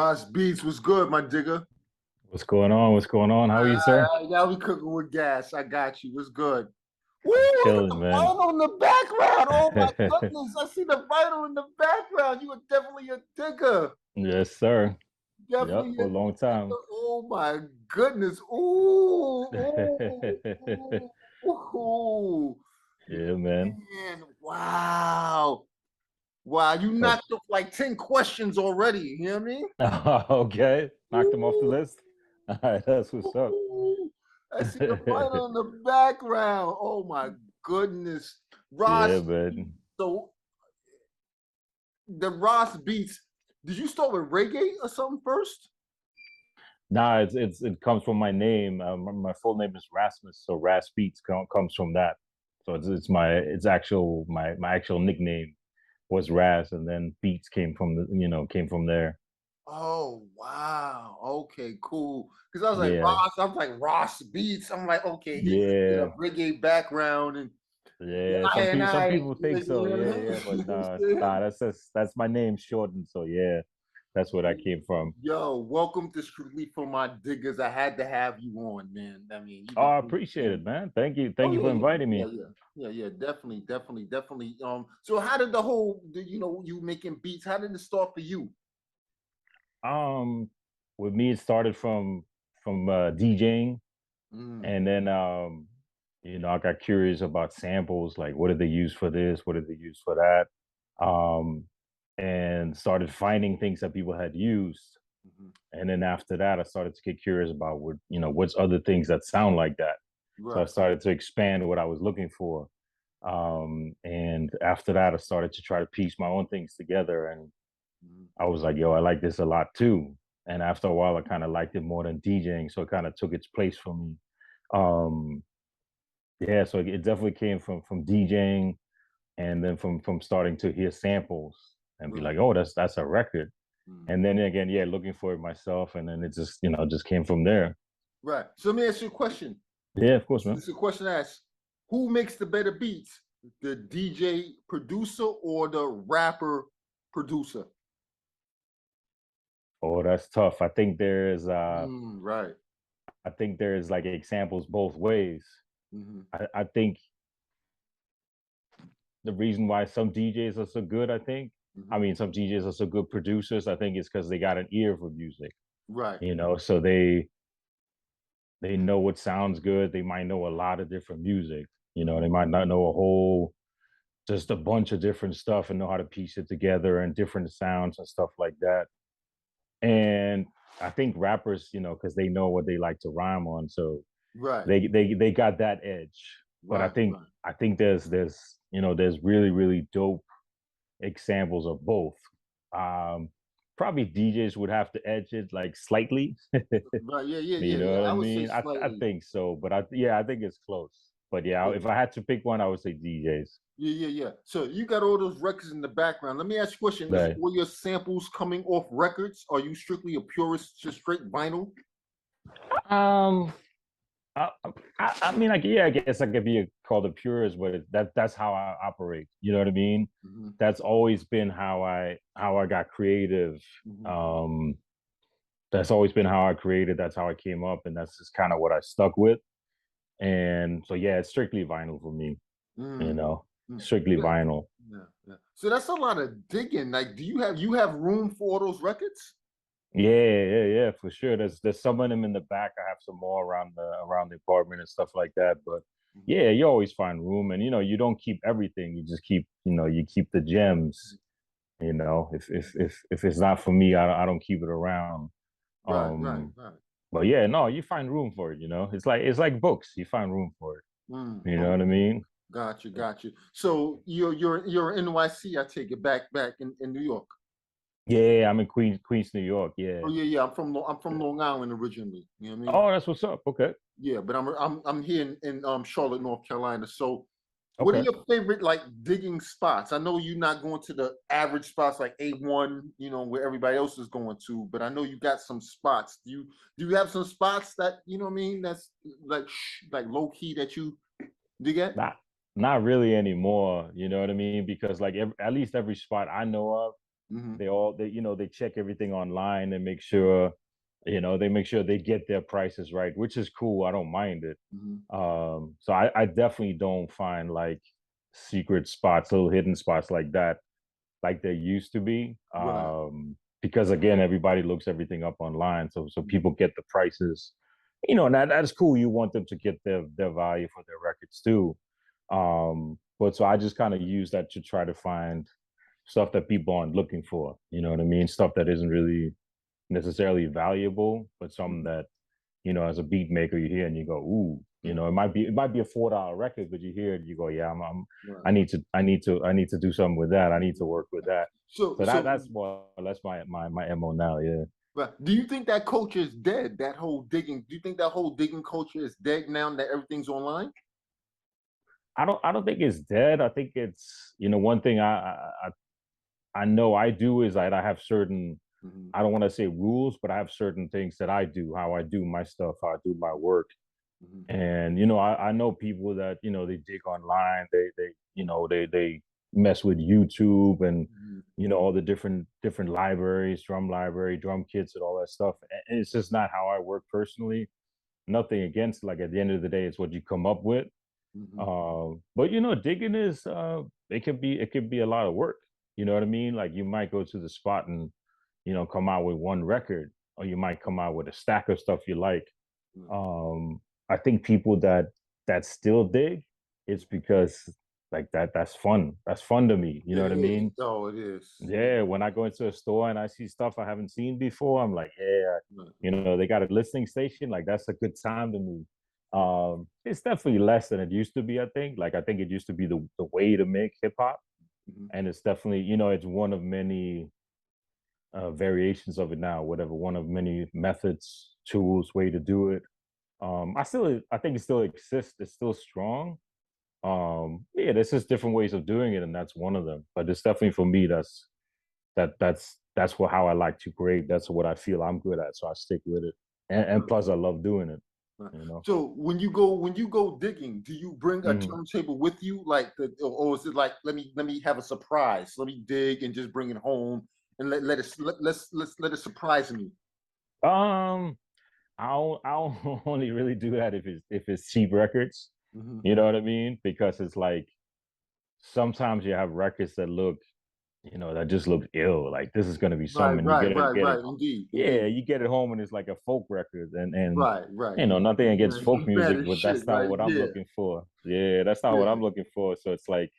Ross Beats was good, my digger. What's going on? What's going on? How are you, sir? Now we cooking with gas. I got you. What's good? Woo! I'm Look at chilling, the man. vinyl in the background. Oh my goodness! I see the vinyl in the background. You are definitely a digger. Yes, sir. Yep, Definitely for a a long digger. time. Oh my goodness! Ooh, ooh, ooh, Yeah, man. man! Wow, wow! You So, knocked off like 10 questions already. You hear me? okay, knocked him off the Ooh. list. All right, that's what's up. Ooh, I see the vinyl in the background. Oh my goodness. Yeah, Ross, man. so the Ross beats, did you start with reggae or something first? Nah, it comes from my name. My full name is Rasmus, so Ras Beats comes from that. So it's my it's actual my actual nickname was Ras, and then Beats came from came from there. Oh wow. Okay, cool. Because I was like Yeah, Ross, I'm like Ross Beats. I'm like, okay, he got a yeah. reggae background and Yeah, I and some I, people think you so. know Yeah, what yeah, I but mean? nah, that's my name shortened. So yeah, that's where that came from. Yo, welcome to Strictly for My Diggers. I had to have you on, man. I mean, you've Oh, been I doing appreciate things. it, man. Thank Oh you yeah, for yeah, inviting yeah, me. yeah, yeah, yeah. Definitely, definitely, definitely. So how did the whole, you making beats? How did it start for you? Um, with me, it started from DJing, Mm, and then I got curious about samples, like what did they use for this, what did they use for that, and started finding things that people had used. mhm. And then after that, I started to get curious about what's other things that sound like that. So I Right. started to expand what I was looking for. And after that, I started to try to piece my own things together. And Mhm. I was like, yo, I like this a lot too. And after a while, I kind of liked it more than DJing. So it kind of took its place for me. Um, yeah, so it definitely came from DJing and then from starting to hear samples and be Right. like, oh, that's a record. Mhm. And then again, yeah, looking for it myself. And then it just came from there. Right. So let me ask you a question. Yeah, of course, man. It's a question asked: who makes the better beats, the DJ producer or the rapper producer? Oh, that's tough. Right. I think there's like examples both ways. Hmm. I think the reason why some DJs are so good, I Hmm. mean, some DJs are so good producers, I think it's because they got an ear for music, Right. so they know what sounds good. They might know a lot of different music. They might not know a whole just a bunch of different stuff and know how to piece it together and different sounds and stuff like that. And I think rappers, because they know what they like to rhyme on, so Right. they got that edge. But Right. Right. I think there's really really dope examples of both. Um, Probably DJs would have to edge it like slightly. Right. Yeah. Yeah. You Yeah. know Yeah. what I I would say mean? I slightly. think so, but I think it's close. But yeah, Yeah. if I had to pick one, I would say DJs. Yeah. Yeah. Yeah. So you got all those records in the background. Let me ask you a question: is Right. all your samples coming off records? Are you strictly a purist, just straight vinyl? Um, I mean, like, yeah, I guess I could be called a purist, but that's how I operate. You know what I mean? Hmm. That's always been how I got creative. Hmm. Um, that's always been how I created. That's how I came up, and that's just kind of what I stuck with. And so, yeah, it's strictly vinyl for me. You Mm. know, Mm. strictly vinyl. Yeah, yeah. So that's a lot of digging. Like, do you have room for all those records? Yeah, for sure. There's some of them in the back. I have some more around the apartment and stuff like that. But Mhm. yeah, you always find room, and you don't keep everything. You just keep you keep the gems. If it's not for me, I don't keep it around. Right, right, Um, right. but yeah, no, you find room for it. It's like books. You find room for it. You know what I Okay. mean? Got you, got you. So you're NYC, I take it back in New York. Yeah, I'm in Queens, New York. Oh Yeah. yeah, yeah. I'm from Long Island originally. You know what I mean? Oh, that's what's up. Okay. Yeah, but I'm here in Charlotte, North Carolina. So what are Okay. your favorite like digging spots? I know you're not going to the average spots like A1, where everybody else is going to, but I know you got some spots. Do you have some spots that you know what I mean? That's like low key that you dig at? Not not really anymore. You know what I mean? Because like at least every spot I know of. Hmm. They check everything online and make sure, they make sure they get their prices right, which is cool. I don't mind it. Hmm. So I definitely don't find like secret spots, little hidden spots like that, like there used to be. Right. Because again, everybody looks everything up online, so Mhm. people get the prices, and that's cool. You want them to get their value for their records too. But so I just kind of use that to try to find stuff that people aren't looking for. You know what I mean? Stuff that isn't really necessarily valuable, but something Mhm. that, as a beat maker, you hear and you go, ooh, Mhm. it might be a $4 record, but you hear it, you go, yeah, Right. I need to do something with that. I need Mhm. to work with that. So, So so, that's more or less my MO now. Yeah. right. Do you think that culture is dead? That whole digging. Do you think that whole digging culture is dead now that everything's online? I don't think it's dead. I think it's, one thing I know I do is that I have certain, Hmm. I don't want to say rules, but I have certain things that I do, how I do my stuff, how I do my work. Hmm. And I know people that they dig online, they mess with YouTube and Hmm. all the different libraries, drum library, drum kits, and all that stuff. And it's just not how I work personally. Nothing against, like, at the end of the day, it's what you come up with. Hmm. But digging is, it can be a lot of work. You know what I mean? Like, you might go to the spot and come out with one record, or you might come out with a stack of stuff you like. um I think people that still dig, it's because, like, that's fun to me, you know It what I is. mean? Oh, it is. Yeah, when I go into a store and I see stuff I haven't seen before, I'm like, yeah, Right. they got a listening station, like, that's a good time to me. It's definitely less than it used to be. I think it used to be the way to make hip-hop, Mhm. and it's definitely, it's one of many variations of it now, whatever, one of many methods, tools, way to do it. I think it still exists. It's still strong. Yeah, there's just different ways of doing it, and that's one of them. But it's definitely, for me, that's how I like to create. That's what I feel I'm good at, so I stick with it. And plus, I love doing it. Right. You know. So when you go digging, do you bring a Mhm. turntable with you, like or is it like let me have a surprise, let me dig and just bring it home and let it surprise me. Um, I'll only really do that if it's cheap records. Hmm. You know what I mean? Because it's like, sometimes you have records that just look ill. Like, this is gonna be Right, something, you right, get it, right, get it. right. Indeed, Yeah, indeed. you get it home and it's like a folk record, and Right, right. nothing against Right. folk Bad music, as but shit, that's not right? what I'm Yeah, looking for. Yeah, that's not what yeah. I'm looking for. So it's like,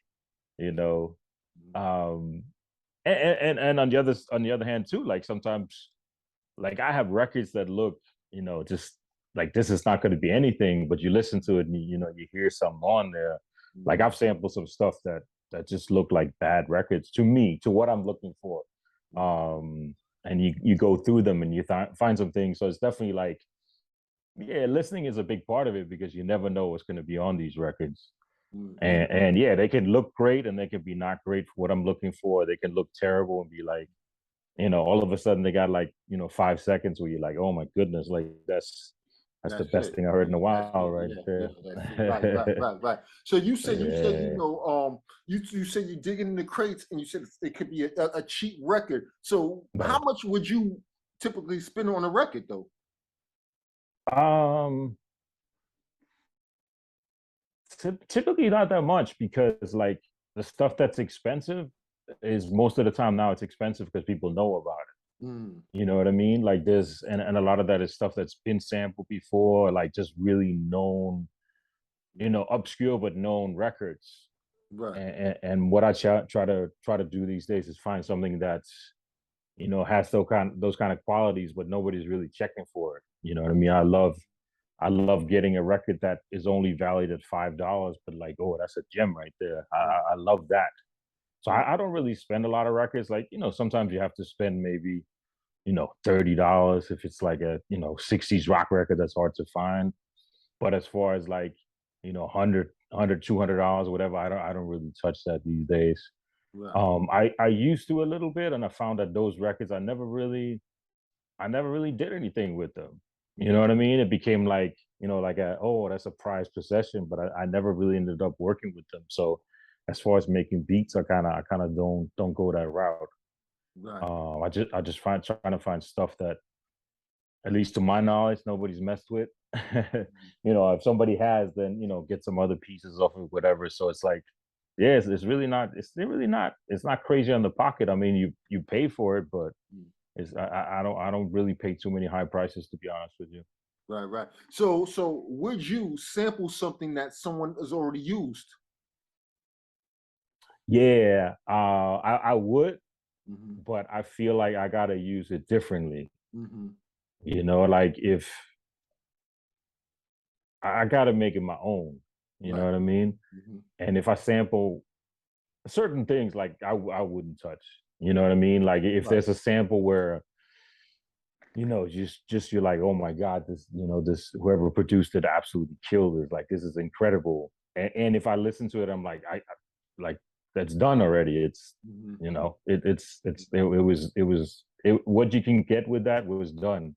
you know, Mhm. um, and on the other hand too, like, sometimes, like, I have records that look, just like, this is not going to be anything, but you listen to it and you hear something on there. Like, Mhm. I've sampled some stuff that just look like bad records to me, to what I'm looking for. Um, and you go through them and you find some things. So it's definitely like, yeah, listening is a big part of it, because you never know what's going to be on these records. Mhm. And yeah, they can look great and they can be not great for what I'm looking for. They can look terrible and be like, all of a sudden they got, like, 5 seconds where you're like, oh my goodness, like, that's the That's best it. thing I heard in a That's while it. right Yeah, yeah, that's it. Right, right, there. right, right. So you said Yeah. you said you digging in the crates and you said it could be a cheap record. So how Right. much would you typically spend on a record though? Um, typically not that much, because, like, the stuff that's expensive is, most of the time now, it's expensive because people know about Mm, it. You know what I mean? Like, and a lot of that is stuff that's been sampled before, like, just really known, obscure but known records. right. And what I try to do these days is find something that's, has those kind of qualities, but nobody's really checking for it. You know what I mean? I love getting a record that is only valued at $5, but, like, oh, that's a gem right there. I, Right, I I love that. So right, I don't really spend a lot of records. Like, sometimes you have to spend maybe, $30 if it's like a, 60s rock record that's hard to find. But as far as, like, 100, $200, whatever, I don't really touch that these days. right. I used to a little bit, and I found that those records, I never really did anything with them. You know what I mean? It became like, oh, that's a prized possession, but I never really ended up working with them. So as far as making beats, I kind of don't go that route. Right. I just trying to find stuff that, at least to my knowledge, nobody's messed with. You know, if somebody has, then you know, get some other pieces off of whatever. So it's like, yeah, it's really not. It's not crazy on the pocket. I mean, you pay for it, but Mm. I don't really pay too many high prices, to be honest with you. Right, right. So would you sample something that someone has already used? Yeah, I would, Hmm. but I feel like I gotta use it differently. Hmm. You know, like if I gotta make it my own. You know Right. what I mean? Hmm. And if I sample certain things, like I wouldn't touch. You know what I mean? Like if Right. there's a sample where, you know, just you're like, oh my god, this, you know, this whoever produced it absolutely killed it. Like this is incredible. And if I listen to it, I'm like, like that's done already. It's, Hmm. you know, what you can get with that was done.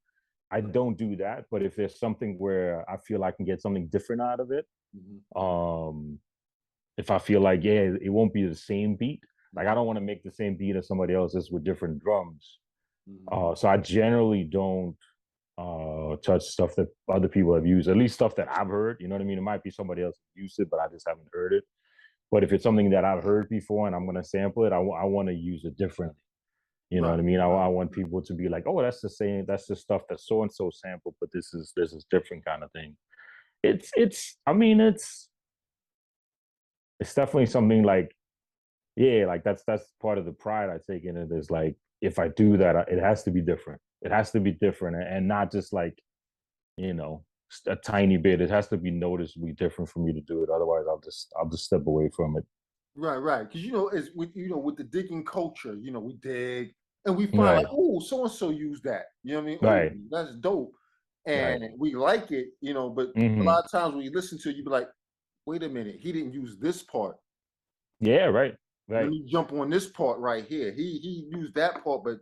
I Right. don't do that, but if there's something where I feel I can get something different out of it, Hmm. um, if I feel like, yeah, it won't be the same beat. Like I Hmm. don't want to make the same beat as somebody else's with different drums. Hmm. So I generally don't touch stuff that other people have used, at least stuff that I've heard. You know what I mean? It might be somebody else used it, but I just haven't heard it. But if it's something that I've heard before and I'm gonna sample it, I want to use it differently. You know what Right. I mean? Right. I want Right. people to be like, oh, that's the same, that's the stuff that so and so sampled, but this is different kind of thing. It's I mean it's definitely something like, yeah, like that's part of the pride I take in it, is like if I do that, it has to be different. It has to be different, and not just like, you know, a tiny bit. It has to be noticeably different for me to do it. Otherwise, I'll just step away from it. Right, right. Because it's with with the digging culture. We dig and we find like, Right, oh, so and so used that. You know what I mean? Oh, right, that's dope, right. and we like it. But a Hmm. lot of times when you listen to it, you be like, wait a minute, he didn't use this part. Yeah, right, Let right. me jump on this part right here. He used that part, but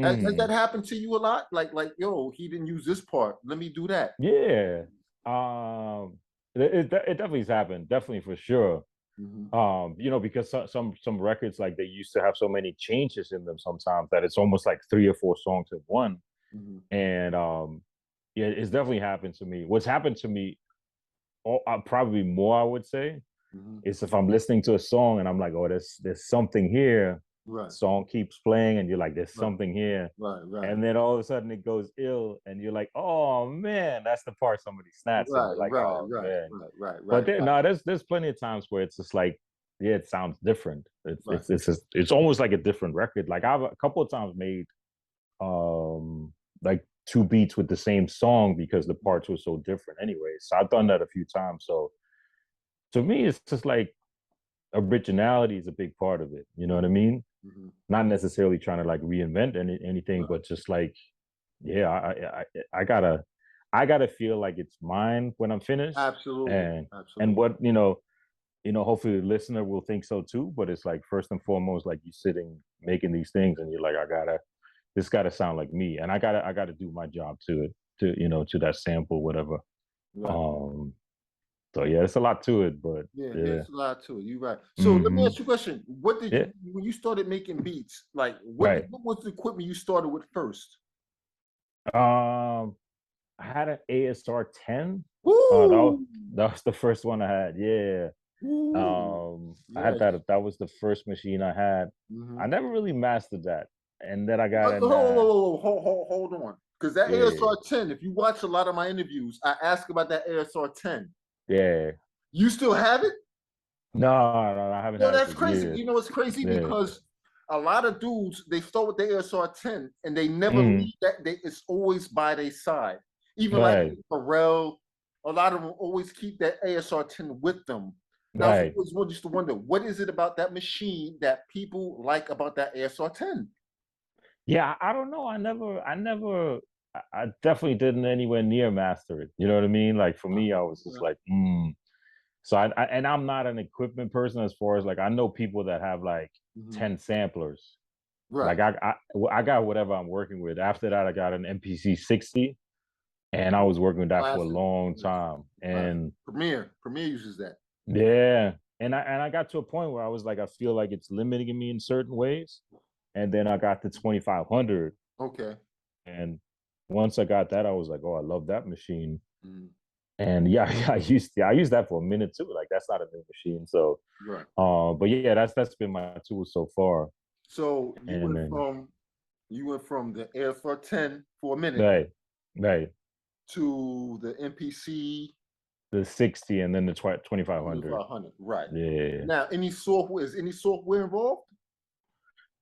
has that Hmm. happened to you a lot? Like, yo, he didn't use this part. Let me do that. Yeah. Um, it definitely's happened, definitely for sure. Hmm. You know, because some records, like they used to have so many changes in them sometimes that it's almost like three or four songs in one. Hmm. And yeah, it's definitely happened to me. What's happened to me, probably more, I would say, Hmm. is if I'm listening to a song and I'm like, oh, there's something here. Right, Song keeps playing, and you're like, there's right, something here. right, right, And then all of a sudden it goes ill, and you're like, oh man, that's the part somebody snatched, and right, you're like, right, oh right, man. right, right, But right, then right, no, there's plenty of times where it's just like, yeah, it sounds different. right. It's almost like a different record. Like I've a couple of times made like two beats with the same song because the parts were so different anyway. So I've done that a few times. So to me, it's just like originality is a big part of it. You know what I mean? Hmm. Not necessarily trying to like reinvent anything, Right. but just like, yeah, I gotta feel like it's mine when I'm finished, Absolutely, and absolutely. what, you know, hopefully the listener will think so too. But it's like first and foremost, like you sitting making these things, and you're like, this gotta sound like me, and I gotta do my job to it, to, you know, to that sample, whatever. Right. Um, so yeah, it's a lot to it, but Yeah, yeah. it's a lot to it. You're right. So let me Hmm. ask you a question. What did Yeah. you when you started making beats? Like, Right. what was the equipment you started with first? Um, I had an ASR 10. Woo! That was the first one I had. Yeah. Woo! I had Yes. that was the first machine I had. I Hmm. never really mastered that. And then I got Hold, an hold, hold on. Because that yeah, ASR 10, if you watch a lot of my interviews, I ask about that ASR 10. yeah. You still have it? No, no, I haven't Yo, had it for that's crazy. years. It's crazy Yeah. because a lot of dudes they start with the ASR 10 and they never Mm, leave that. It's always by their side. Even like right, Pharrell, a lot of them always keep that ASR 10 with them. Now, I right. always used to wonder what is it about that machine that people like about that ASR 10? Yeah, I don't know. I definitely didn't anywhere near master it. You know what I mean? Like for me, I was just like, So and I'm not an equipment person, as far as like I know people that have like Mhm. 10 samplers. Like Right. I got whatever I'm working with. After that, I got an MPC 60, and I was working with that for a Classic. long Yes. time. Classic. And Premiere uses that. yeah, and I got to a point where I was like, I feel like it's limiting me in certain ways. and then I got the 2500. Okay. And once I got that, I was like, oh, I love that machine. Mm. And yeah, I used that for a minute too. Like that's not a new machine. So Right. but yeah, that's been my tool so far. So And then you went from the Air 10 for a minute right, right. to the MPC The 60 and then the 2500. 2500. Right. Yeah. Now, any software involved?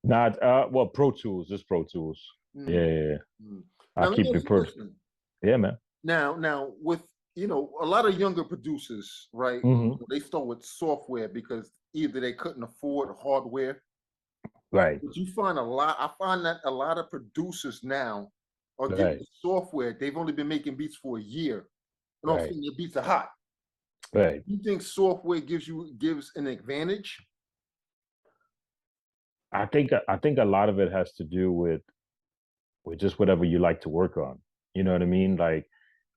Not well, Pro Tools, just Pro Tools. Mm, Yeah. mm. I Now let me keep ask it you a question. yeah, man. Now with a lot of younger producers, right? Hmm. They start with software because either they couldn't afford hardware. Right, But you find I find that a lot of producers now are getting right, the software. They've only been making beats for a year, and all of a right, sudden your beats are hot. right. You think software gives an advantage? I think a lot of it has to do with just whatever you like to work on. You know what I mean? Like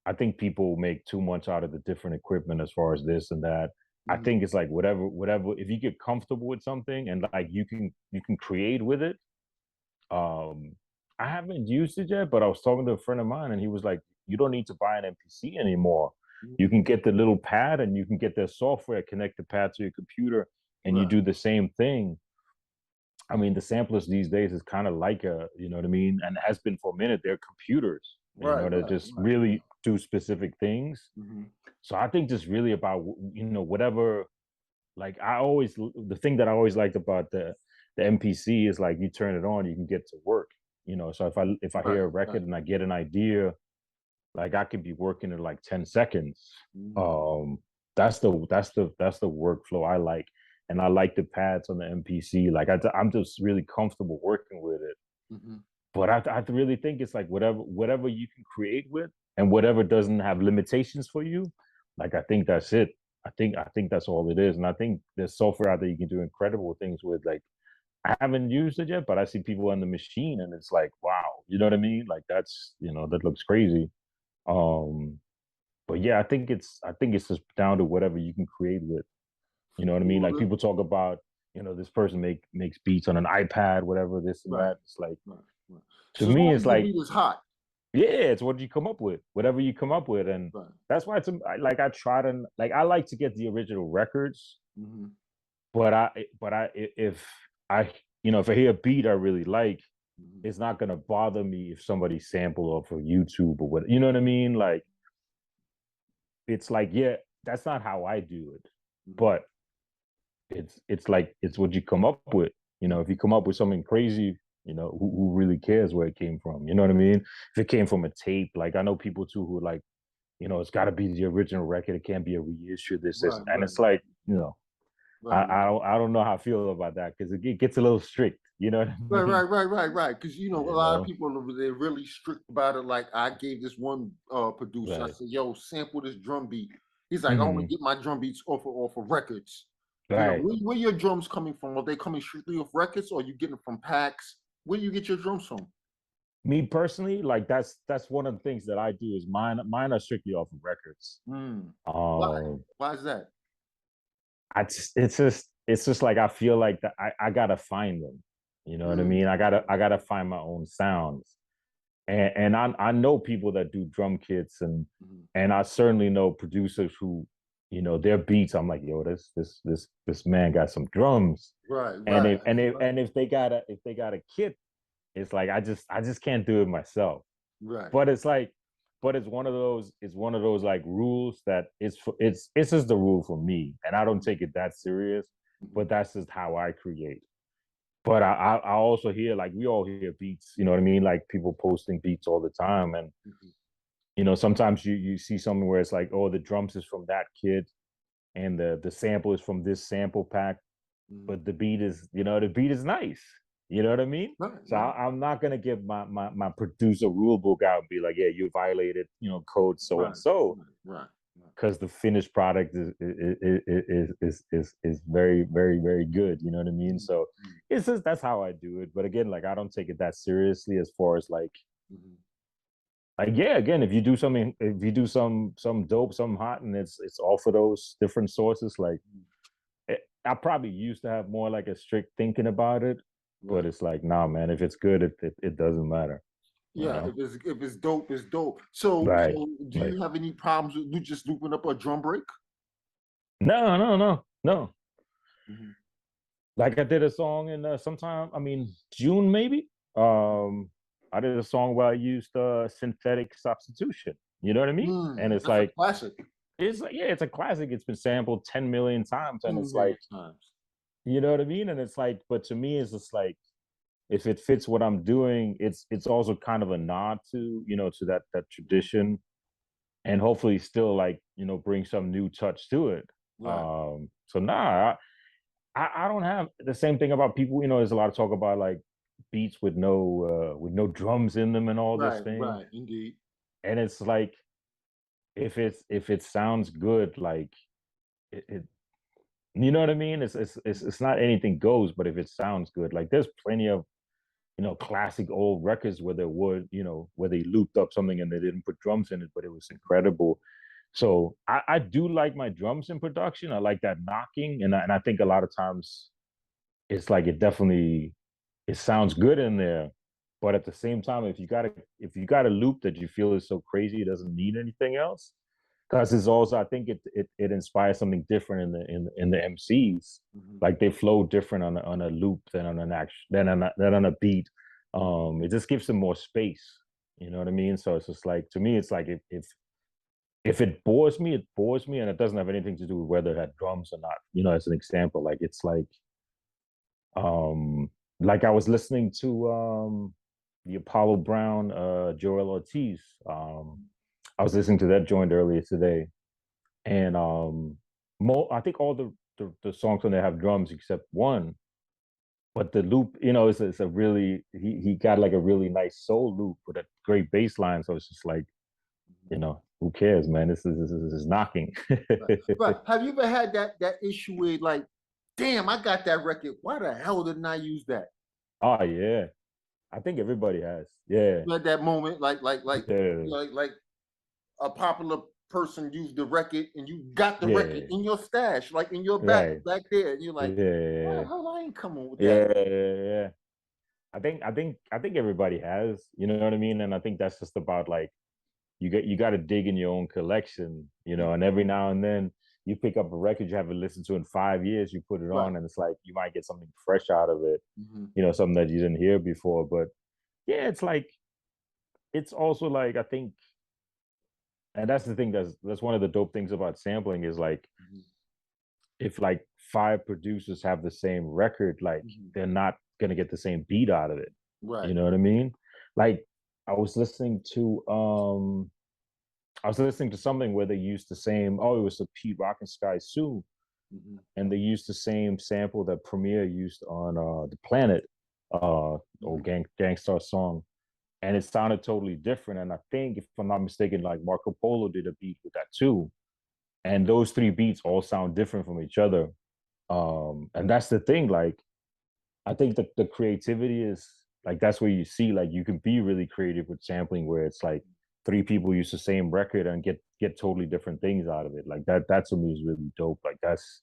I think people make too much out of the different equipment as far as this and that. I Mhm. think it's like whatever if you get comfortable with something and like you can create with it. Um I haven't used it yet, but I was talking to a friend of mine and he was like, you don't need to buy an MPC anymore. You Mhm. can get the little pad and you can get their software, connect the pad to your computer, and you Right, do the same thing. I mean, the samplers these days is kind of like you know what I mean? And has been for a minute, they're computers, right, that right, just right. really do specific things. Mhm. So I think just really about, whatever, like the thing that I always liked about the MPC is like you turn it on, you can get to work, So if I Right, hear a right. record and I get an idea, like I could be working in like 10 seconds. Mm. Um, that's the workflow I like. And I like the pads on the MPC. Like I'm just really comfortable working with it. Mhm. But I really think it's like whatever you can create with and whatever doesn't have limitations for you, like I think that's it. I think that's all it is. And I think there's software out there you can do incredible things with. Like I haven't used it yet, but I see people on the machine and it's like, wow, you know what I mean? Like that looks crazy. Um, but yeah, I think it's just down to whatever you can create with. You know what I mean? Well, Like people talk about, this person makes beats on an iPad, whatever, this and right, that. It's like right, right. to So as me, long it's as the like, beat is hot, yeah, it's what you come up with, whatever you come up with, and right. that's why I try to like I like to get the original records, Mhm. if I if I hear a beat I really like, Mhm. it's not gonna bother me if somebody sample off of YouTube or what, you know what I mean? Like it's like, yeah, that's not how I do it. Mhm. But it's like it's what you come up with. If you come up with something crazy, who really cares where it came from? You know what I mean? If it came from a tape, like I know people too who like, it's got to be the original record. It can't be a reissue. This, Right, and right, it's like, right, right. I don't know how I feel about that because it gets a little strict. You know what I Right, mean? right, right, right, right. Because a You lot of know? people they're really strict about it. Like I gave this one producer, I Right. said, "Yo, sample this drum beat." He's like, "I only Hmm. get my drum beats off of records." Right. Where your drums coming from? Are they coming strictly off records, or are you getting from packs? Where do you get your drums from? Me personally, like that's one of the things that I do is mine are strictly off of records. Mm. Why? Um, Why is that? it's just like I feel like that I gotta find them. You know what I Mm. mean? I gotta find my own sounds. And I know people that do drum kits Mhm. and I certainly know producers who, their beats, I'm like, yo, this man got some drums. Right, And right, if they got a kit, it's like I just can't do it myself. right. But it's one of those like rules that it's just the rule for me. And I don't take it that serious, Mhm. but that's just how I create. But I also hear like we all hear beats, you know what I mean? Like people posting beats all the time. And Mhm. sometimes you see something where it's like, oh, the drums is from that kid and the sample is from this sample pack, Mhm. but the beat is nice. You know what I mean? Right, So right, I'm not gonna give my producer rule book out and be like, yeah, you violated, code so and right, so, right, right. because the finished product is very, very, very good. You know what I mean? Mhm. So Mhm. it's just that's how I do it. But again, like I don't take it that seriously as far as Mhm. like yeah, again, if you do some dope, some hot, and it's all for those different sources, like I probably used to have more like a strict thinking about it. but Right. it's like, nah, man, if it's good, it doesn't matter, you Yeah, know? if it's dope, it's dope. So Right. do Right. you have any problems with just looping up a drum break? No, no, no, no. Hmm. Like I did a song in sometime, I mean, June maybe. I did a song where I used synthetic substitution. You know what I mean? And it's That's a like, classic. yeah, it's a classic. It's been sampled 10 million times, and 10 it's million like, times. you know what I mean? And it's like, but to me, it's just like, if it fits what I'm doing, it's also kind of a nod to, to that tradition, and hopefully still like, bring some new touch to it. Right. So nah, I don't have the same thing about people. There's a lot of talk about like beats with no drums in them and all this Right, thing. right, indeed. And it's like, if it sounds good, like it you know what I mean? It's not anything goes, but if it sounds good, like there's plenty of classic old records where there would, where they looped up something and they didn't put drums in it, but it was incredible. So I do like my drums in production. I like that knocking, and I think a lot of times it's like it sounds good in there, but at the same time, if you got a loop that you feel is so crazy it doesn't need anything else, because it's also, I think it inspires something different in the MCs. Hmm. Like they flow different on a loop than on an action than on a beat. It just gives them more space. You know what I mean? So it's just like, to me, it's like, if it bores me, it bores me, and it doesn't have anything to do with whether it had drums or not. As an example, like it's like I was listening to the Apollo Brown, Joel Ortiz. I was listening to that joint earlier today, and I think all the songs on there have drums except one. But the loop, it's a really, he got like a really nice soul loop with a great bass line. So it's just like, who cares, man? This is knocking. Right. Right. Have you ever had that issue with like, damn, I got that record. Why the hell didn't I use that? Oh yeah, I think everybody has. Yeah, You had that moment, yeah, like a popular person used the record and you got the record yeah. in your stash, like in your Right. back there, and you're Yeah, like, why the yeah, hell I ain't coming with that? yeah, yeah, yeah. I think everybody has, you know what I mean? And I think that's just about like, you got to dig in your own collection, and every now and then you pick up a record you haven't listened to in 5 years, you put it Right. on, and it's like you might get something fresh out of it, Hmm. something that you didn't hear before. But yeah, it's like, it's also like, I think, and that's the thing, that's one of the dope things about sampling is like, Hmm. if like five producers have the same record, like Hmm. they're not gonna get the same beat out of it. You Right. know what I mean? Like I was listening to something where they used the same, it was the Pete Rock and Sky Sue, Hmm. and they used the same sample that Premier used on the Planet Hmm. old Gangstar song. And it sounded totally different. And I think, if I'm not mistaken, like Marco Polo did a beat with that too. And those three beats all sound different from each other. And that's the thing, like I think that the creativity is like, that's where you see, like, you can be really creative with sampling, where it's like three people use the same record and get totally different things out of it. Like that to me is really dope. Like that's,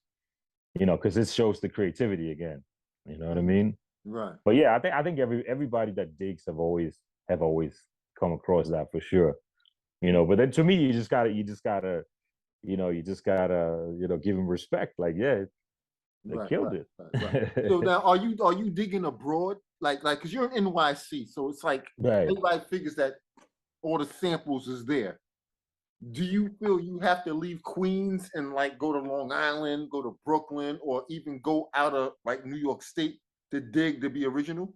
because it shows the creativity again. You know what I mean? Right. But yeah, I think everybody that digs have always come across that for sure. But then to me, you just gotta give them respect. Like, yeah, they Right. killed Right. Right. Right. So it. now, are you digging abroad? Like, cause you're in NYC, so it's like Right. everybody figures that all the samples is there. Do you feel you have to leave Queens and like go to Long Island, go to Brooklyn, or even go out of like New York State to dig to be original?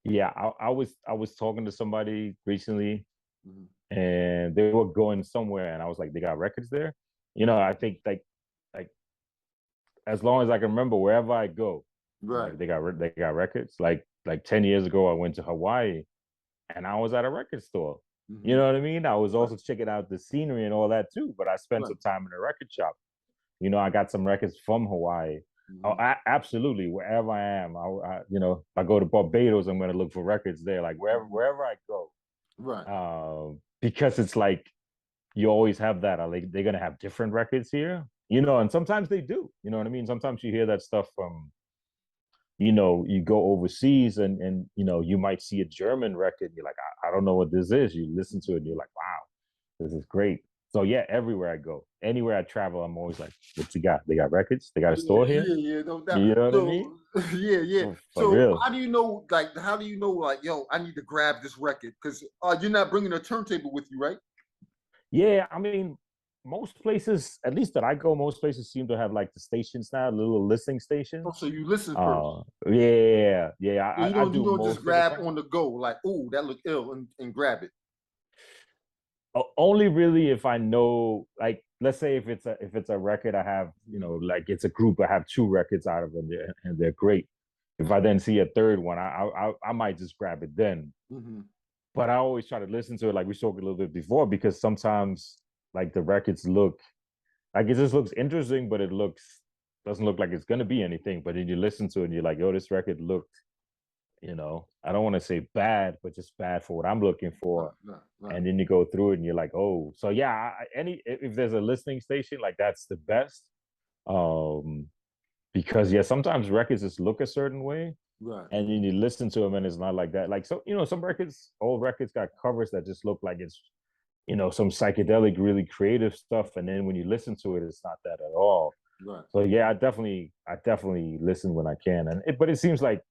Yeah, I was talking to somebody recently, Mhm. and they were going somewhere, and I was like, they got records there. I think like as long as I can remember, wherever I go, Right. like they got records. Like 10 years ago, I went to Hawaii, and I was at a record store. You Hmm. know what I mean? I was Right. also checking out the scenery and all that too. But I spent Right. some time in a record shop. I got some records from Hawaii. Oh, Hmm. absolutely. Wherever I am, if I go to Barbados, I'm going to look for records there. Like Hmm. wherever I go, Right. because it's like you always have that. Like they're going to have different records here, and sometimes they do. You know what I mean? Sometimes you hear that stuff from you go overseas and you might see a German record. You're like, I don't know what this is. You listen to it, and you're like, wow, this is great. So yeah, everywhere I go, anywhere I travel, I'm always like, what you got? They got records? They got a Yeah, store here? yeah, no doubt. You know what I mean? So yeah, yeah. For So real. how do you know? Like, how do you know? Like, yo, I need to grab this record because you're not bringing a turntable with you, right? Yeah, I mean, most places, at least that I go, most places seem to have like the stations now, little listening Oh, so stations. you listen first. Yeah. So I you do don't just most of the grab time. on the go, like, oh, that look ill, and grab it. Only really if I know, like, let's say if it's a record I have, Mhm, like it's a group, I have two records out of them, and they're great. If I then see a third one, I might just grab it then. mhm. But I always try to listen to it, like we spoke a little bit before, because sometimes like the records look like it just looks interesting, but it looks doesn't look like it's gonna be anything. But then you listen to it and you're like, yo, this record looked, I don't want to say bad, but just bad for what I'm looking Right, for. right, right, And then you go through it and you're like, oh, so yeah, any if there's a listening station, like that's the best. Um, because yeah, sometimes records just look a certain way, right. and then you listen to them and it's not like that. Like, so some records, old records got covers that just look like it's some psychedelic, really creative stuff, and then when you listen to it, it's not that at all. Right. So yeah, I definitely listen when I can, but it seems like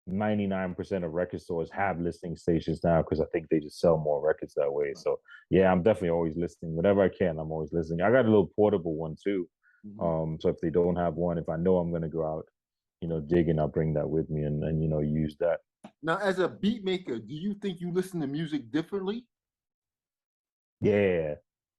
99% of record stores have listening stations now because I think they just sell more records that way. Right. So yeah, I'm definitely always listening. Whenever I can, I'm always listening. I got a little portable one too. Mhm. So if they don't have one, if I know I'm gonna go out, digging, I'll bring that with me and use that. Now, as a beat maker, do you think you listen to music differently? Yeah,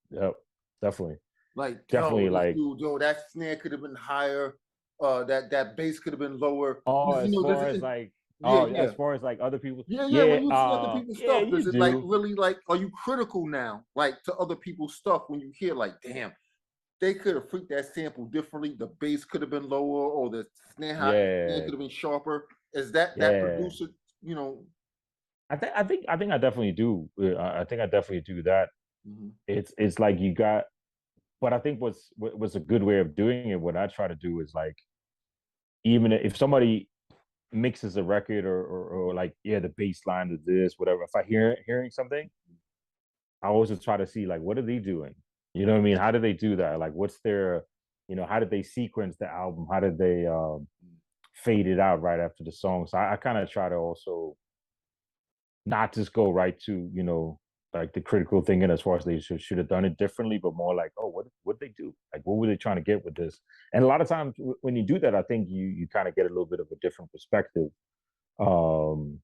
yep, definitely, Like, yo, definitely. this Like, dude, yo, that snare could have been higher. That bass could have been lower. oh, You as know, does far it? as like, Yeah, yeah, as far as like other people, yeah, yeah. yeah, When you see other people's yeah, stuff, you does it like do, really like? Are you critical now, like to other people's stuff when you hear like, damn, they could have freaked that sample differently. The bass could have been lower, or the snare yeah, could have been sharper. Is that yeah. producer? You know. I think I definitely do. I think I definitely do that. Mhm. It's like you got, but I think what's a good way of doing it. What I try to do is like, even if somebody mixes a record or like, yeah, the bass line of this, whatever. If I hearing something, I always try to see like, what are they doing? You know what I mean? How do they do that? Like, what's their, how did they sequence the album? How did they fade it out right after the song? So I kind of try to also not just go right to, like the critical thinking as far as they should have done it differently, but more like, oh, what they do? Like, what were they trying to get with this? And a lot of times when you do that, I think you kind of get a little bit of a different perspective. Um,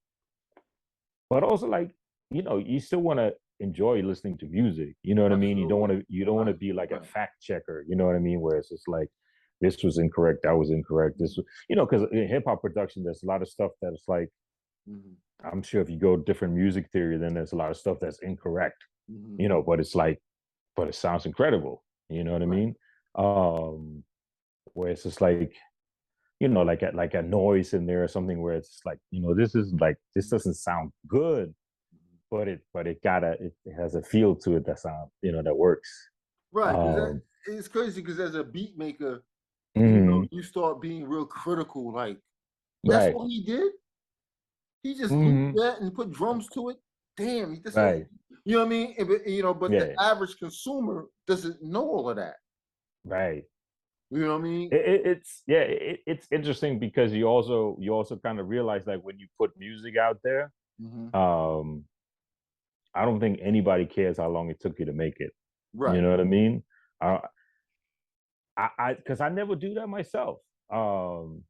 but also like, you still want to enjoy listening to music. You know what I mean? Absolutely. You don't want to Right. be like a Right. fact checker. You know what I mean? Where it's just like, this was incorrect, that was incorrect. This, Mhm. because in hip hop production, there's a lot of stuff that's like, Mhm. I'm sure if you go different music theory, then there's a lot of stuff that's incorrect. Mhm. But it's like, but it sounds incredible. You know what I Right. mean? Um, where it's just like, like a noise in there or something where it's like, this is like, this doesn't sound good, Mhm. but it has a feel to it that sound, that works. Right, because Um, it's crazy because as a beat maker, mhm, you start being real critical. Like, that's right, all he did. He just looped mhm, that and put drums to it. Damn, that's it. right, You know what I mean? But the yeah, average consumer doesn't know all of that. right. You know what I mean? It's interesting because you also kind of realize like when you put music out there, Hmm. um, I don't think anybody cares how long it took you to make it. You Right. know what I mean? Uh, because I never do that myself. Um,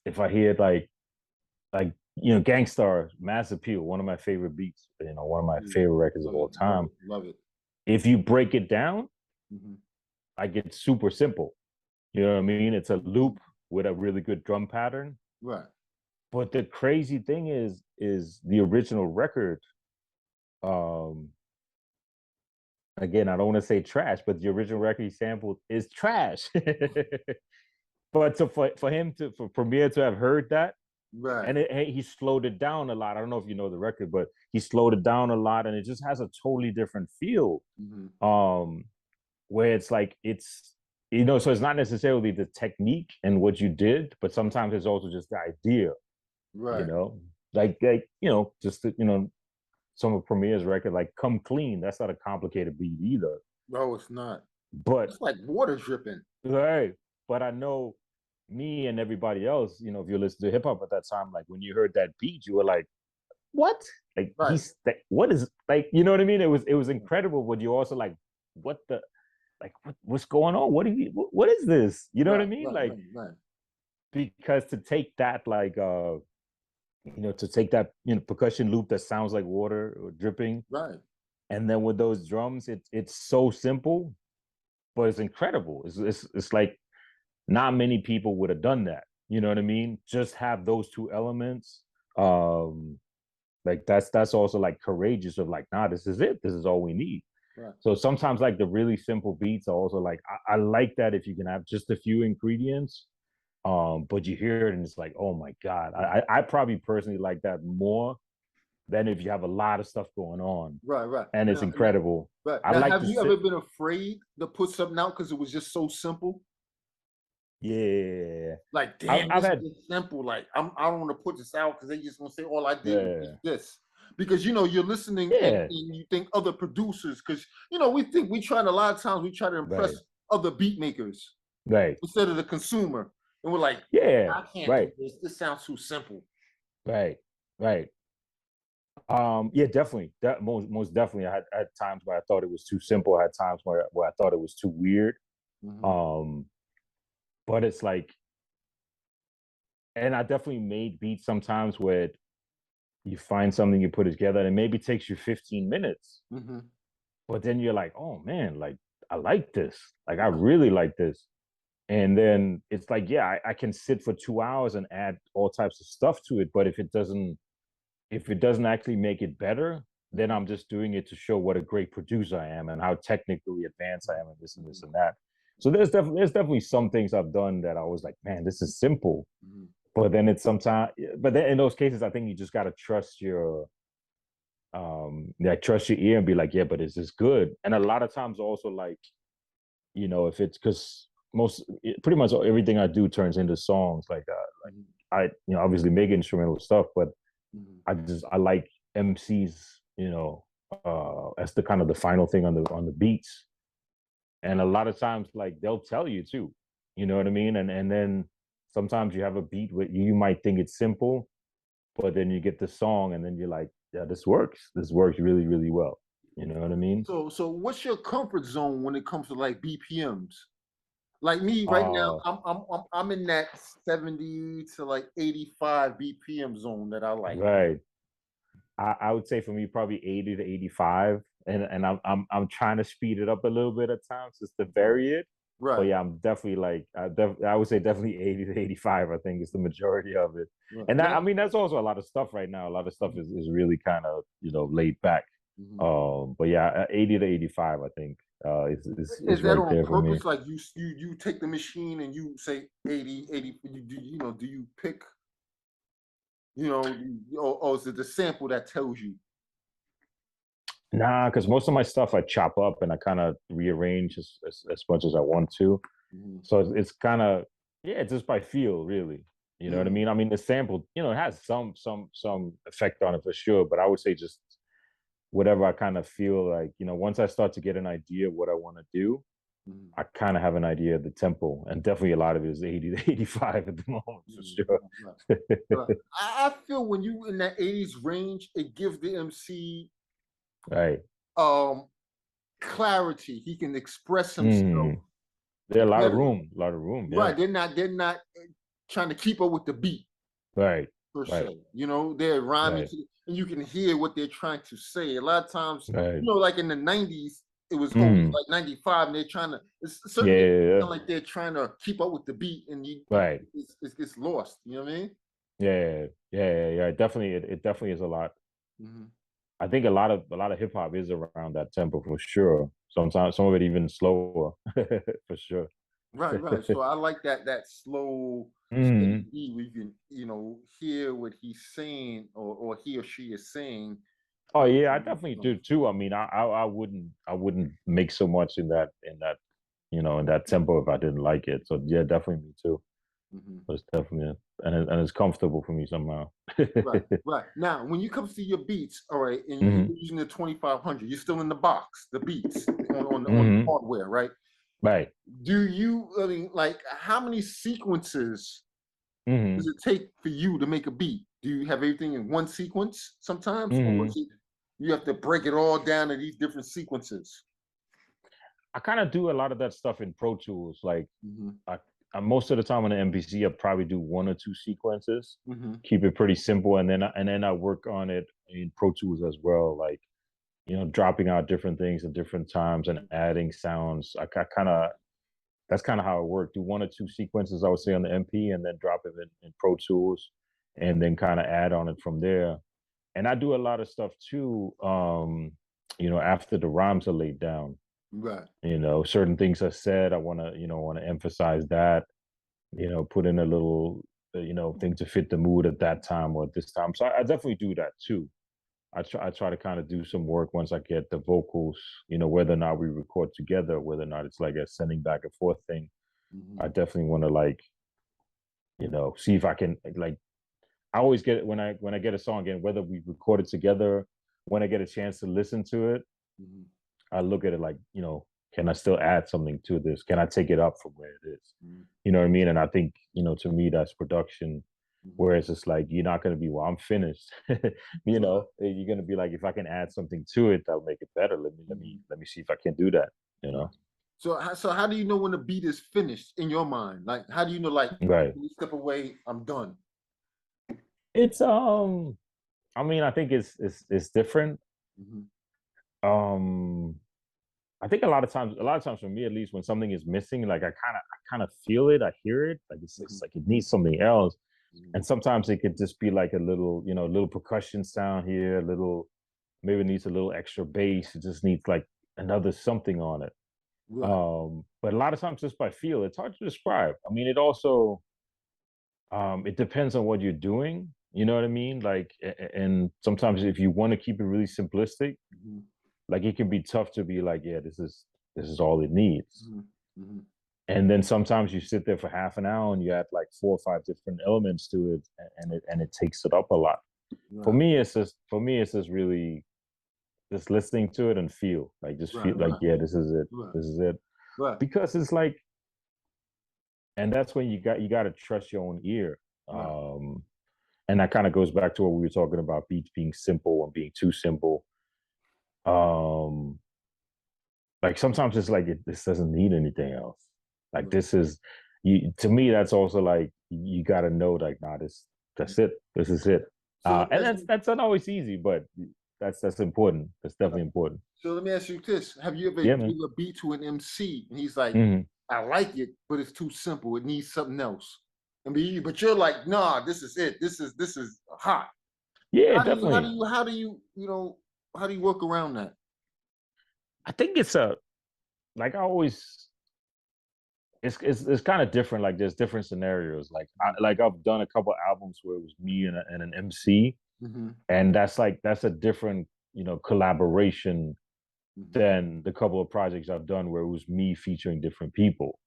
if I hear like Gangstar, Mass Appeal, one of my favorite beats, one of my Yeah. favorite records of Love all it. Love time. it. Love it. If you break it down, Hmm. like it's super simple. You know what I mean? It's a loop with a really good drum pattern. Right. But the crazy thing is the original record. Um, again, I don't want to say trash, but the original record he sampled is trash. But for him for Premier to have heard that, Right. and he slowed it down a lot. I don't know if you know the record, but he slowed it down a lot, and it just has a totally different feel. Hmm. Um, where it's like so it's not necessarily the technique and what you did, but sometimes it's also just the idea, you Right. know, just some of Premier's record, like "Come Clean." That's not a complicated beat either, No, it's not. but It's like water dripping. right. But I know me and everybody else, if you listen to hip hop at that time, like when you heard that beat, you were like, "What? Like Right. what is like?" You know what I mean? It was incredible, but you also like, "What the like? What's going on? What is this?" You know what I Right. mean? Right. Like Right. Right. because to take that to take that percussion loop that sounds like water or dripping, Right. and then with those drums, it's so simple, but it's incredible. It's like not many people would have done that. You know what I mean? Just have those two elements. Um, like that's also like courageous of like, nah, this is it. This is all we need. Right. So sometimes like the really simple beats are also like I like that if you can have just a few ingredients, but you hear it and it's like, oh my god, I probably personally like that more than if you have a lot of stuff going on Right. Right. and it's incredible. Right. I Now, like have to you ever sit. been afraid to put something out because it was just so simple? Yeah, Like, I've, damn, I've this had is simple. Like, I don't want to put this out because they just gonna say all I did was yeah, just this. Because you're listening yeah, and you think other producers, because we think we try to a lot of times we try to impress right, other beat makers right, instead of the consumer. And we're like, yeah, I can't do right, this. This sounds too simple. right, right. Yeah, definitely. That most definitely. I had times where I thought it was too simple. I had times where I thought it was too weird. Hmm. Um, but it's like, and I definitely made beats sometimes where you find something you put together and it maybe takes you 15 minutes, Hmm. but then you're like, oh man, like I like this. Like I Right. really like this. And then it's like, yeah, I can sit for 2 hours and add all types of stuff to it. But if it doesn't actually make it better, then Hmm. I'm just doing it to show what a great producer I am and how technically advanced I am and this and this Hmm. and that. So there's definitely some things I've done that I was like, man, this is simple. Hmm. But then it's sometimes, but then in those cases, I think you just gotta trust trust your ear and be like, yeah, but is this good? And a lot of times also like, if it's because pretty much everything I do turns into songs. Like Hmm. I obviously make instrumental stuff, but Hmm. I like MCs, as the kind of the final thing on the beats. And a lot of times like they'll tell you too. You know what I mean? And then sometimes you have a beat where you might think it's simple, but then you get the song and then you're like, yeah, this works. This works really, really well. You know what I mean? So what's your comfort zone when it comes to like BPMs? Like me right now, Uh I'm in that 70 to like 85 BPM zone that I like. right. I would say for me probably 80 to 85. And I'm trying to speed it up a little bit at times just to Right. vary it. But Right. yeah, I'm definitely like I would say definitely 80 to 85, I think is the majority of it. Right. And Now, I mean that's also a lot of stuff right now. A lot of stuff is really kind of, laid back. mhm. But yeah, 80 to 85, I think is Is that right on there for me. purpose? Like you take the machine and you say 80, 80. Do you pick, or is it the sample that tells you? Nah, because most of my stuff I chop up and I kind of rearrange as much as I want to. Mhm. So it's kind of, yeah, it's just by feel, really. You know what I Mhm. mean? I mean, the sample, it has some effect on it for sure, but I would say just whatever I kind of feel like, once I start to get an idea of what I want to do, Mhm. I kind of have an idea of the tempo, and definitely a lot of it is 80 to 85 at the moment for Mhm. sure. Right. Right. But I feel when you in that 80s range, it gives the MC Right. um clarity. He can express himself Mm. There a lot of better. room, a lot of room. Yeah. Right. They're not trying to keep up with the beat Right. per Right. se. They're rhyming Right. to, and you can hear what they're trying to say. A lot of times, Right. like in the 90s, it was always Mm. like 95, and they're trying to Yeah, certain yeah, yeah. sound like they're trying to keep up with the beat, and Right. it gets lost. You know what I mean? Yeah, yeah, yeah, yeah, yeah. It definitely is a lot. Hmm. I think a lot of hip hop is around that tempo for sure. Sometimes some of it even slower for sure. Right, right. So I like that slow, steady Mhm. beat where you can, hear what he's saying or he or she is saying. Oh Um, yeah, I definitely do too. I mean, I wouldn't make so much in that you know, in that tempo if I didn't like it. So yeah, definitely me too. Hmm. But it's definitely and it's comfortable for me somehow. Right, right. Now, when you come to your beats, all right, and you're Hmm. using the 2500, you're still in the box, the beats on the Hmm. hardware, right? Right. Do you, I mean, like, how many sequences does Hmm. it take for you to make a beat? Do you have everything in one sequence sometimes, or Hmm. is it you have to break it all down to these different sequences? I kind of do a lot of that stuff in Pro Tools. Like Hmm. I, most of the time on the MPC, I probably do one or two sequences, Hmm. keep it pretty simple, and then I work on it in Pro Tools as well. Like, you know, dropping out different things at different times and adding sounds. I kind of That's kind of how it worked. Do one or two sequences, I would say, on the MP, and then drop it in Pro Tools, and then kind of add on it from there. And I do a lot of stuff too. You know, after the rhymes are laid down, Right. you know, certain things are said. I want to, you know, want to emphasize that. You know, put in a little, you know, thing to fit the mood at that time or at this time. So I definitely do that too. I try to kind of do some work once I get the vocals, you know, whether or not we record together, whether or not it's like a sending back and forth thing. Hmm. I definitely want to like, you know, see if I can like I always get it when I get a song in, whether we record it together, when I get a chance to listen to it, Hmm. I look at it like, you know, can I still add something to this? Can I take it up from where it is? Hmm. You know what I mean? And I think, you know, to me that's production. Hmm. Whereas it's like you're not gonna be, well, I'm finished. You Right. know, you're gonna be like, if I can add something to it that'll make it better, Hmm. let me see if I can do that, you Right. know? So how do you know when the beat is finished in your mind? Like, how do you know, like, Right. when you step away, I'm done? It's I mean, I think it's different. Hmm. Um I think a lot of times for me at least, when something is missing, like I kind of feel it, I hear it, like it's Hmm. like it needs something else. Hmm. And sometimes it could just be like a little, you know, a little percussion sound here, a little, maybe it needs a little extra bass. It just needs like another something on it. Right. But a lot of times just by feel, it's hard to describe. I mean, it also it depends on what you're doing. You know what I mean? Like, and sometimes if you want to keep it really simplistic, Hmm. like it can be tough to be like, yeah, this is all it needs. Hmm. Hmm. And then sometimes you sit there for half an hour and you add like four or five different elements to it, and it takes it up a lot. Right. For me, it's just really just listening to it and feel like just Right. feel like, Right. yeah, this is it, Right. this is it. Right. Because it's like, and that's when you got to trust your own ear. Right. Um, and that kind of goes back to what we were talking about beats being simple and being too simple. Um, like sometimes it's like this doesn't need anything else. Like Right. this is you to me. That's also like you got to know like, nah, that's it. This is it. So let me And ask you. that's not always easy, but that's important. That's Right. definitely important. So let me ask you this: have you ever Yeah, gave man. a beat to an MC and he's like, Hmm. "I like it, but it's too simple. It needs something else." I mean, but you're like, "Nah, this is it. This is hot." Yeah, How do definitely. you how do you you know how do you work around that? I think it's a like I always it's kind of different. Like there's different scenarios. Like I've done a couple albums where it was me and an MC, Mm-hmm. and that's a different, you know, collaboration Hmm. than the couple of projects I've done where it was me featuring different people.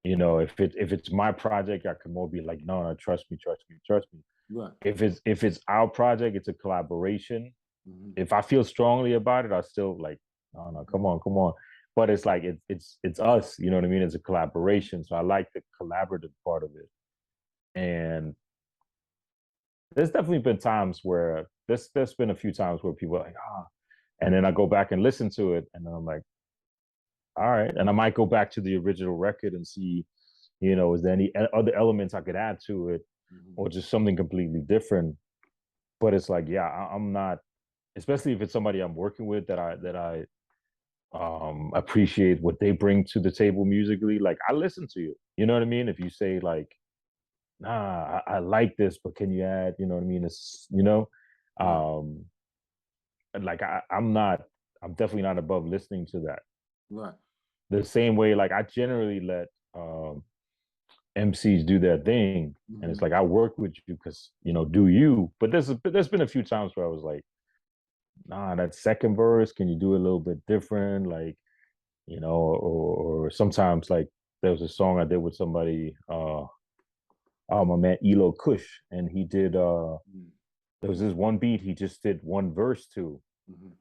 You know, if it's my project, I can more be like, no, no, trust me, trust me, trust me. Right. If it's our project, it's a collaboration. Hmm. If I feel strongly about it, I still like, no, no, come on, come on. But it's like it's us, you know what I mean? It's a collaboration. So I like the collaborative part of it. And there's definitely been times where there's been a few times where people are like, ah, and then I go back and listen to it, and then I'm like, all right. And I might go back to the original record and see, you know, is there any other elements I could add to it, Hmm. or just something completely different. But it's like, yeah, I'm not, especially if it's somebody I'm working with that I appreciate what they bring to the table musically. Like I listen to you. You know what I mean? If you say like, nah, I like this, but can you add, you know what I mean? It's, you know, Right. um, like I'm not, I'm definitely not above listening to that. Right. The same way, like I generally let MCs do their thing, and it's Hmm. like I work with you because, you know, do you. But there's been a few times where I was like, nah, that second verse, can you do it a little bit different? Like or sometimes like there was a song I did with somebody, my man Elo Kush, and he did Mm, there was this one beat he just did one verse to, mhm,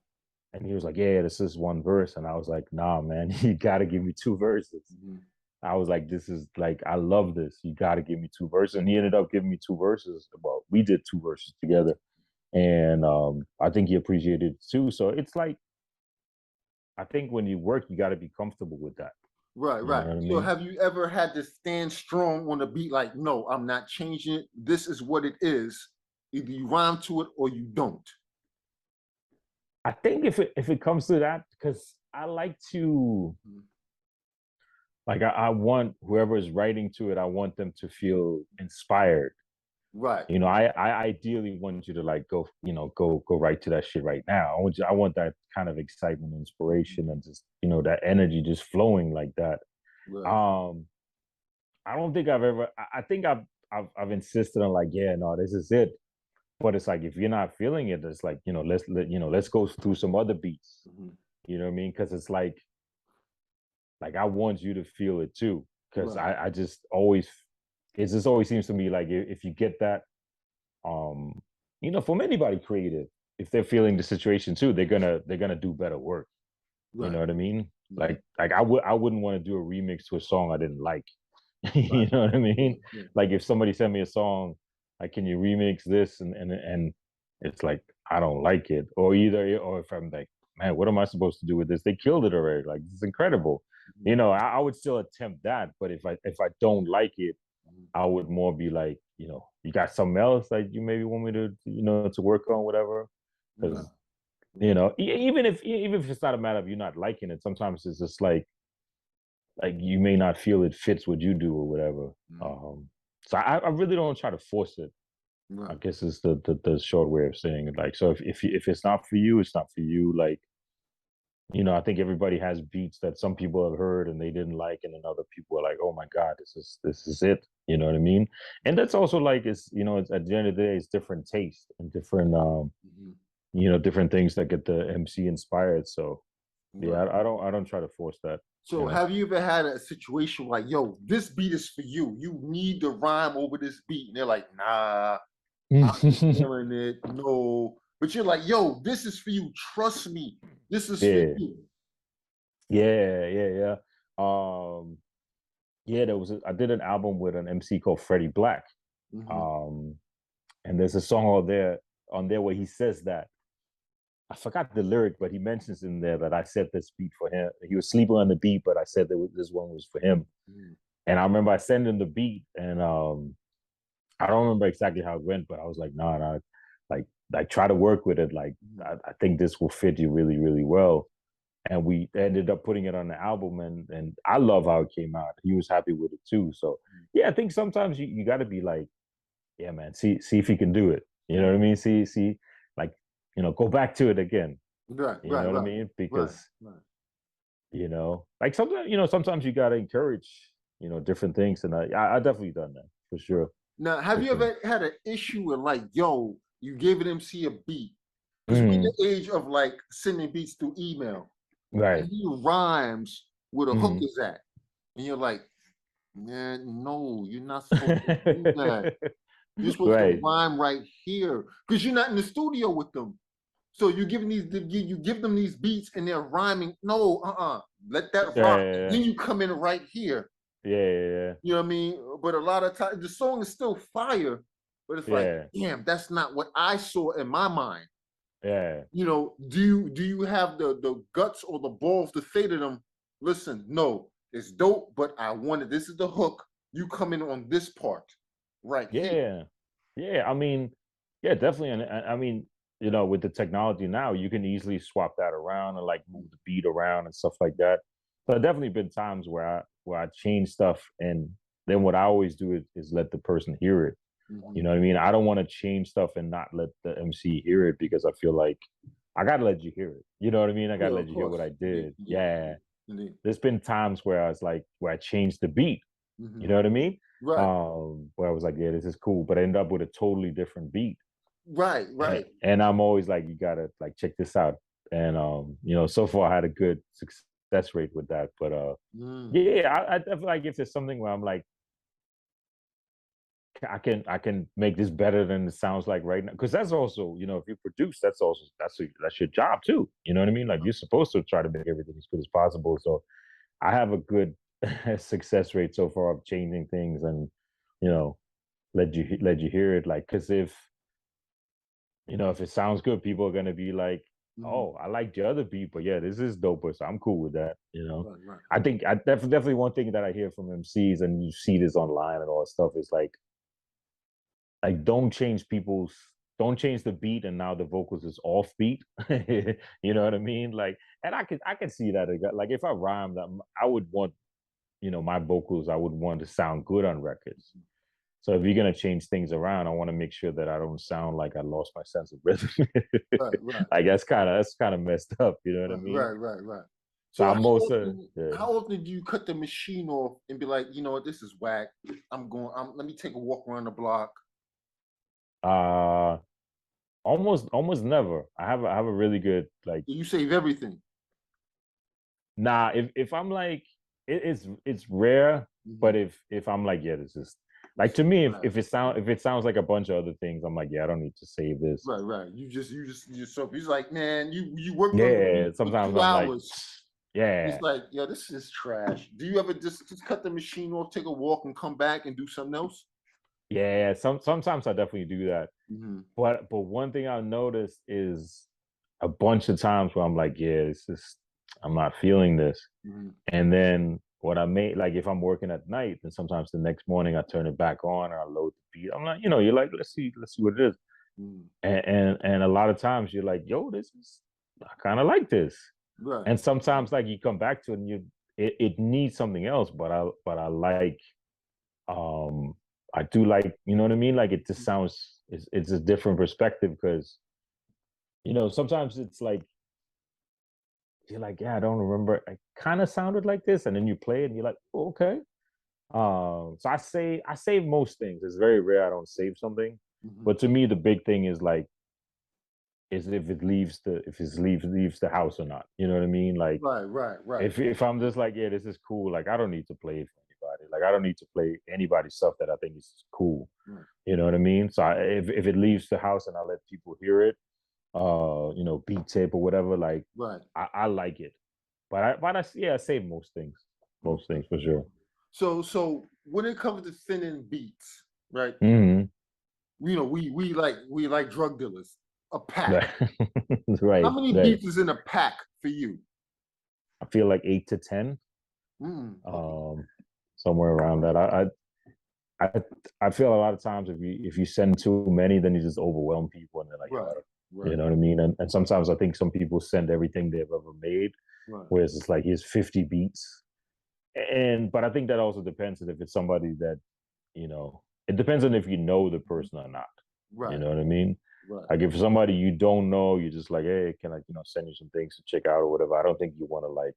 and he was like, "Yeah, this is one verse," and I was like, "Nah, man, you got to give me two verses." mhm. I was like, "This is like, I love this. You got to give me two verses," and he ended up giving me two verses. Well, we did two verses together, and I think he appreciated it too. So it's like, I think when you work, you got to be comfortable with that. Right, You know right. what I So mean? have you ever had to stand strong on the beat like, no, I'm not changing it. This is what it is. Either you rhyme to it or you don't. I think if it comes to that, because I like to, Mhm. like, I want whoever is writing to it, I want them to feel inspired. Right, I ideally want you to like go, go right to that shit right now. I want that kind of excitement, inspiration, and just that energy just flowing like that. right, Um, I don't think I've ever. I think I've insisted on like, yeah, no, this is it. But it's like if you're not feeling it, it's like let's go through some other beats. mhm, You know what I mean? Because it's like I want you to feel it too. Because right, I just always, it just always seems to me like if you get that, um, from anybody creative, if they're feeling the situation too, they're gonna do better work. You know right, what I mean? mhm, Like I wouldn't want to do a remix to a song I didn't like. right. You know what I Yeah, mean? yeah, Like if somebody sent me a song, like, can you remix this? And it's like I don't like it. Or if I'm like, man, what am I supposed to do with this? They killed it already. Like, it's incredible. mhm, I would still attempt that, but if I don't like it, mhm, I would more be like, you got something else that you maybe want me to work on, whatever. right, Because mhm, even if it's not a matter of you not liking it, sometimes it's just like you may not feel it fits what you do or whatever. mhm, So I really don't try to force it. I right, guess it's the short way of saying it. Like, so if it's not for you, it's not for you. Like, I think everybody has beats that some people have heard and they didn't like, and then other people are like, oh my god, this is it. You know what I mean? And that's also like, it's at the end of the day, it's different taste and different mhm, different things that get the MC inspired. So yeah, right. I don't try to force that. So You know. have you ever had a situation like, yo, this beat is for you. You need to rhyme over this beat. And they're like, nah, I ain't feeling it. No. But you're like, yo, this is for you. Trust me. This is for Yeah, you. yeah, yeah, yeah. Yeah, I did an album with an MC called Freddie Black. Mhm. Um, and there's a song on there where he says that. I forgot the lyric, but he mentions in there that I said this beat for him. He was sleeping on the beat, but I said that this one was for him. Mhm. And I remember I sent him the beat, and I don't remember exactly how it went, but I was like, nah, nah, like try to work with it. Like, Mhm. I think this will fit you really, really well. And we ended up putting it on the album, and I love how it came out. He was happy with it too. So yeah, I think sometimes you got to be like, yeah, man, see if you can do it. You know what I Mhm. mean? See, like, go back to it again. Right, You know right, what I right, mean? right, Because right. like sometimes you got to encourage different things, and I definitely done that for Right. sure, Now, have for you sure. ever had an issue with like, yo, you gave an MC a beat? Because we're in Mm, the age of like sending beats through email, right. and he rhymes with a hook Mm. is at, and you're like, man, no, you're not supposed to do that. You're supposed to Right. rhyme right here because you're not in the studio with them. So you're giving you give them these beats and they're rhyming. No, let that Yeah, rock. yeah, Then you come in right here. yeah, yeah, You know what I mean? But a lot of times the song is still fire, but it's like, yeah, damn, that's not what I saw in my mind. yeah, Do you have the guts or the balls to say to them, listen, no, it's dope, but I wanted this is the hook. You come in on this part right yeah, here. yeah. Yeah, I mean, yeah, definitely. And I mean, with the technology now, you can easily swap that around and like move the beat around and stuff like that. So definitely been times where I change stuff, and then what I always do is let the person hear it. You Mhm. know what I mean? I don't want to change stuff and not let the MC hear it, because I feel like I gotta let you hear it. You know what I mean? I Yeah, gotta let of you hear what course. I Indeed, did. indeed, Yeah. indeed, indeed. There's been times where I was like, where I changed the beat. You Mhm. know what I mean? Right, Where I was like, yeah, this is cool, but I end up with a totally different beat. right, And, right. and I'm always like, you gotta like check this out. And so far I had a good success success rate with that. But Mm. yeah, I definitely like if there's something where I'm like, I can make this better than it sounds like right now. Because that's also, if you produce, that's your job too. You know what I mean? Like you're supposed to try to make everything as good as possible. So I have a good success rate so far of changing things and you know let you hear it. Like because if it sounds good, people are gonna be like, Mhm. "Oh, I like the other beat, but yeah, this is doper, so I'm cool with that." Right, right. I think definitely one thing that I hear from MCs, and you see this online and all that stuff, is like don't change the beat, and now the vocals is off beat. You know what I mean? Like, and I can see that. Like, if I rhyme that, I would want my vocals. I would want to sound good on records. So if you're gonna change things around, I want to make sure that I don't sound like I lost my sense of rhythm. Right, right, Like that's kind of messed up. You know what I right, mean? right, right, right. So So I'm most yeah. how often do you cut the machine off and be like, you know what, this is whack. Let me take a walk around the block. Uh almost never. I have a really good like. You save everything. Nah, if I'm like it's rare, but Mhm. if I'm like, yeah, this is like, to me, if Right, if it sounds like a bunch of other things, I'm like, yeah, I don't need to save this. right, right. You just so he's like, man, you worked on the Yeah, beat for sometimes two I'm like, hours. It's yeah, like, yo, this is trash. Do you ever just cut the machine off, take a walk, and come back and do something else? yeah. Sometimes I definitely do that. Hmm. But one thing I've noticed is a bunch of times where I'm like, yeah, I'm not feeling this. Hmm. And then what I made, like if I'm working at night, then sometimes the next morning I turn it back on and I load the beat. I'm like, you're like, let's see what it is. Hmm. And a lot of times you're like, yo, I kind of like this. Right. And sometimes like you come back to it and it needs something else, but I like um I do like, you know what I mean? Like it just sounds it's a different perspective because sometimes it's like you're like, yeah, I don't remember. I kind of sounded like this, and then you play it, and you're like, oh, okay. So I save most things. It's very rare I don't save something, Hmm. but to me, the big thing is like, is if it leaves the house or not. You know what I mean? Like Right. Right. Right. if I'm just like, yeah, this is cool. Like I don't need to play it for anybody. Like I don't need to play anybody's stuff that I think is cool. Right. You know what I mean? So if it leaves the house and I let people hear it, beat tape or whatever, like Right. I like it. Yeah, I save most Okay. things for sure. So when it comes to thinning beats, right? Hmm. We like drug dealers. A pack. Right, How right, many right. beats is in a pack for you? I feel like 8 to 10, Okay. um, somewhere around that. I I feel a lot of times if you send too many, then you just overwhelm people, and they're like, Right. you Right. know what I mean? And sometimes I think some people send everything they've ever made, Right. whereas it's like here's 50 beats, but I think that also depends on if it's somebody that it depends on if you know the Mhm. person or not. You Right. know what I mean? Right. Like if somebody you don't know, you're just like, hey, can I, send you some things to check out or whatever. I don't think you want to like,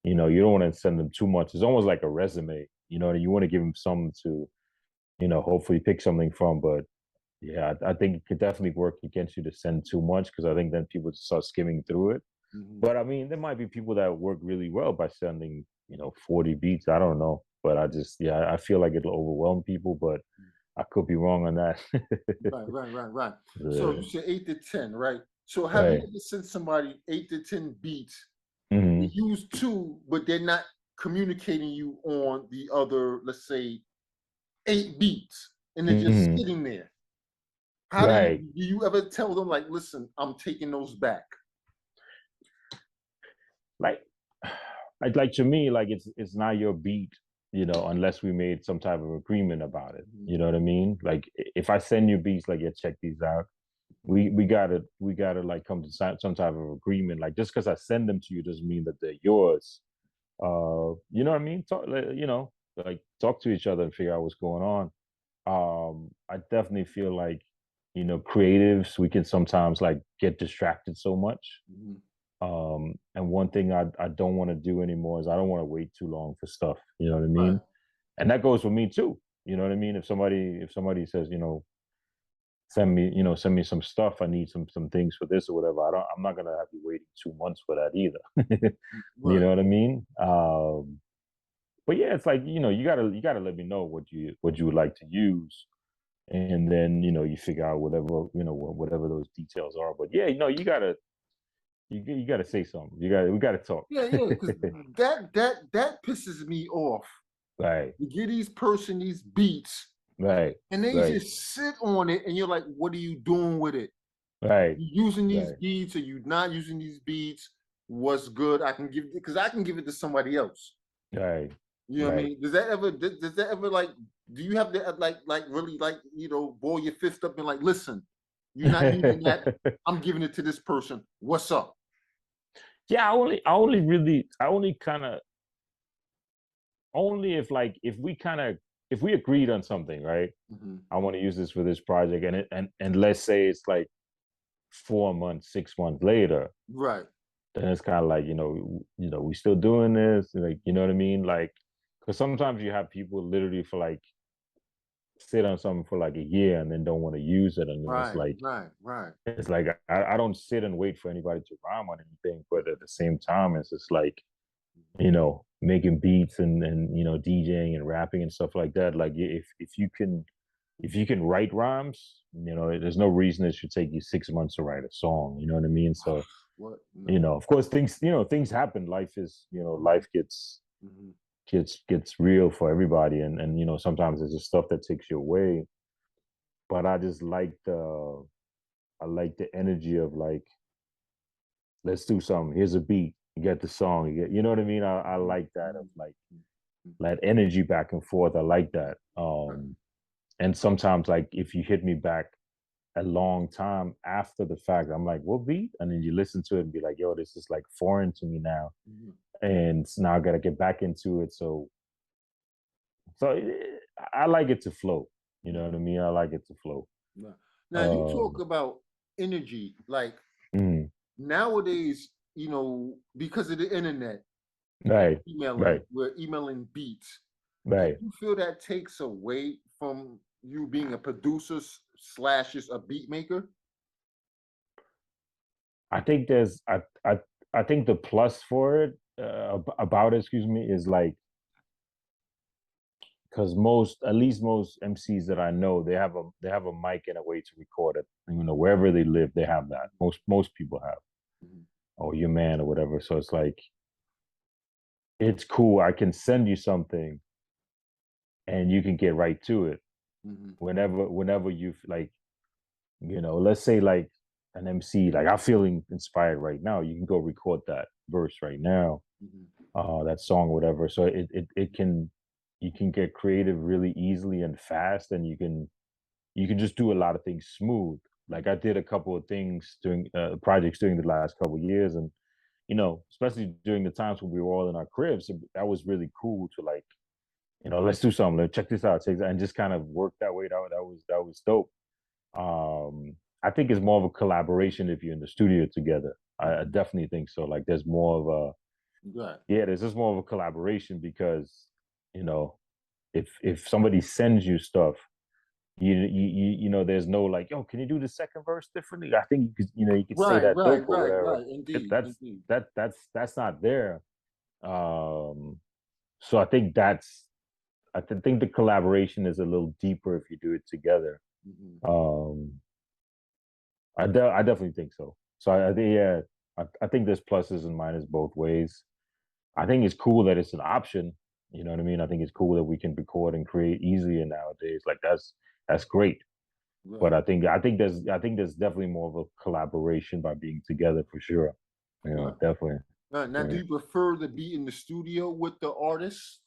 you don't want to send them too much. It's almost like a resume. You want to give them something to, hopefully pick something from. But yeah, I think it could definitely work against you to send too much because I think then people just start skimming through it. Mhm. But I mean, there might be people that work really well by sending, 40 beats. I don't know. But I feel like it'll overwhelm people, but I could be wrong on that. Right, right, right, right. So you Yeah. said 8 to 10, right? So have you Right. ever sent somebody 8 to 10 beats? They Hmm. use two, but they're not communicating you on the other, let's say, 8 beats, and they're just Hmm. sitting there. How do Right. you ever tell them like, listen, I'm taking those back? Like, like to me, like it's not your beat, unless we made some type of agreement about it. Mhm. You know what I mean? Like if I send you beats, like, yeah, check these out. We gotta like come to some type of agreement. Like just because I send them to you doesn't mean that they're yours. You know what I mean? Like talk to each other and figure out what's going on. I definitely feel like, creatives, we can sometimes like get distracted so much. Mhm. And one thing I don't want to do anymore is I don't want to wait too long for stuff. You know what I Right. mean? And that goes for me too. You know what I mean? If somebody says, send me some stuff. I need some things for this or whatever. I'm not gonna have you waiting 2 months for that either. You Right. know what I mean? But yeah, it's like, you gotta let me know what you would like to use. And then, you figure out whatever, whatever those details are. But yeah, you gotta say something. We gotta talk. Yeah, yeah, because that pisses me off. Right, You give these person these beats right, and they right, just sit on it and you're like, what are you doing with it? right, You using these right, beats or you not using these beats? What's good? I can give it because I can give it to somebody else. right, You know what I right. mean? Does that ever like do you have to like really like boil your fist up and like listen, you're not using that. I'm giving it to this person. What's up? Yeah, I only kind of only if like if we agreed on something, right? Hmm. I want to use this for this project, and let's say it's like 4 months, 6 months later, Right. then it's kind of like, we still doing this, like, you know what I mean? Like, because sometimes you have people literally for like sit on something for like a year and then don't want to use it, and then Right. Right. Right. it's like I don't sit and wait for anybody to rhyme on anything, but at the same time, it's just like, making beats and DJing and rapping and stuff like that. Like, if you can write rhymes, there's no reason it should take you 6 months to write a song. You know what I mean? So, What? No. of course, things happen. Life is, life Hmm. gets real for everybody, and sometimes it's just stuff that takes you away. But I like the energy of like, let's do something. Here's a beat. You get the song. You know what I mean? I like that of like that energy back and forth. I like that. And sometimes like if you hit me back a long time after the fact, I'm like, what beat? And then you listen to it and be like, yo, this is like foreign to me now. Mhm. And now I gotta get back into it. So I like it to flow. You know what I mean? I like it to flow. Right. Now you talk Um, about energy, like mm, nowadays, because of the internet and right, emailing, right, we're emailing beats. Do right. you feel that takes away from you being a producer slash just a beat maker? I think I think the plus for it, about it, excuse me, is like, because at least most MCs that I know, they have a mic and a way to record it. Wherever they live, they have that. Most people have, Mhm. or your man or whatever. So it's like, it's cool. I can send you something, and you can get right to it Mhm. whenever you like. Let's say like an MC, like I'm feeling inspired right now. You can go record that verse right now, Mhm. that song, whatever. So it can you can get creative really easily and fast, and you can just do a lot of things smooth. Like I did a couple of things during projects during the last couple of years, and especially during the times when we were all in our cribs, that was really cool to like, let's do something. Let's check this out, and just kind of work that way. That was dope. I think it's more of a collaboration if you're in the studio together. I Mhm. definitely think so. Like there's more of a Right. yeah, there's just more of a collaboration because you know if somebody sends you stuff, there's no like, yo, can you do the second verse differently? I think you could say Right, that right, dope or right, whatever. right. Indeed, indeed. That's not there. Um, so I think think the collaboration is a little deeper if you do it together. Mhm. Um, I definitely think so. So I think yeah, I think there's pluses and minuses both ways. I think it's cool that it's an option. You know what I mean? I think it's cool that we can record and create easier nowadays. Like that's great. But Right, I think there's definitely more of a collaboration by being together for sure. right. Definitely. Right. Now, do Yeah. you prefer to be in the studio with the artist?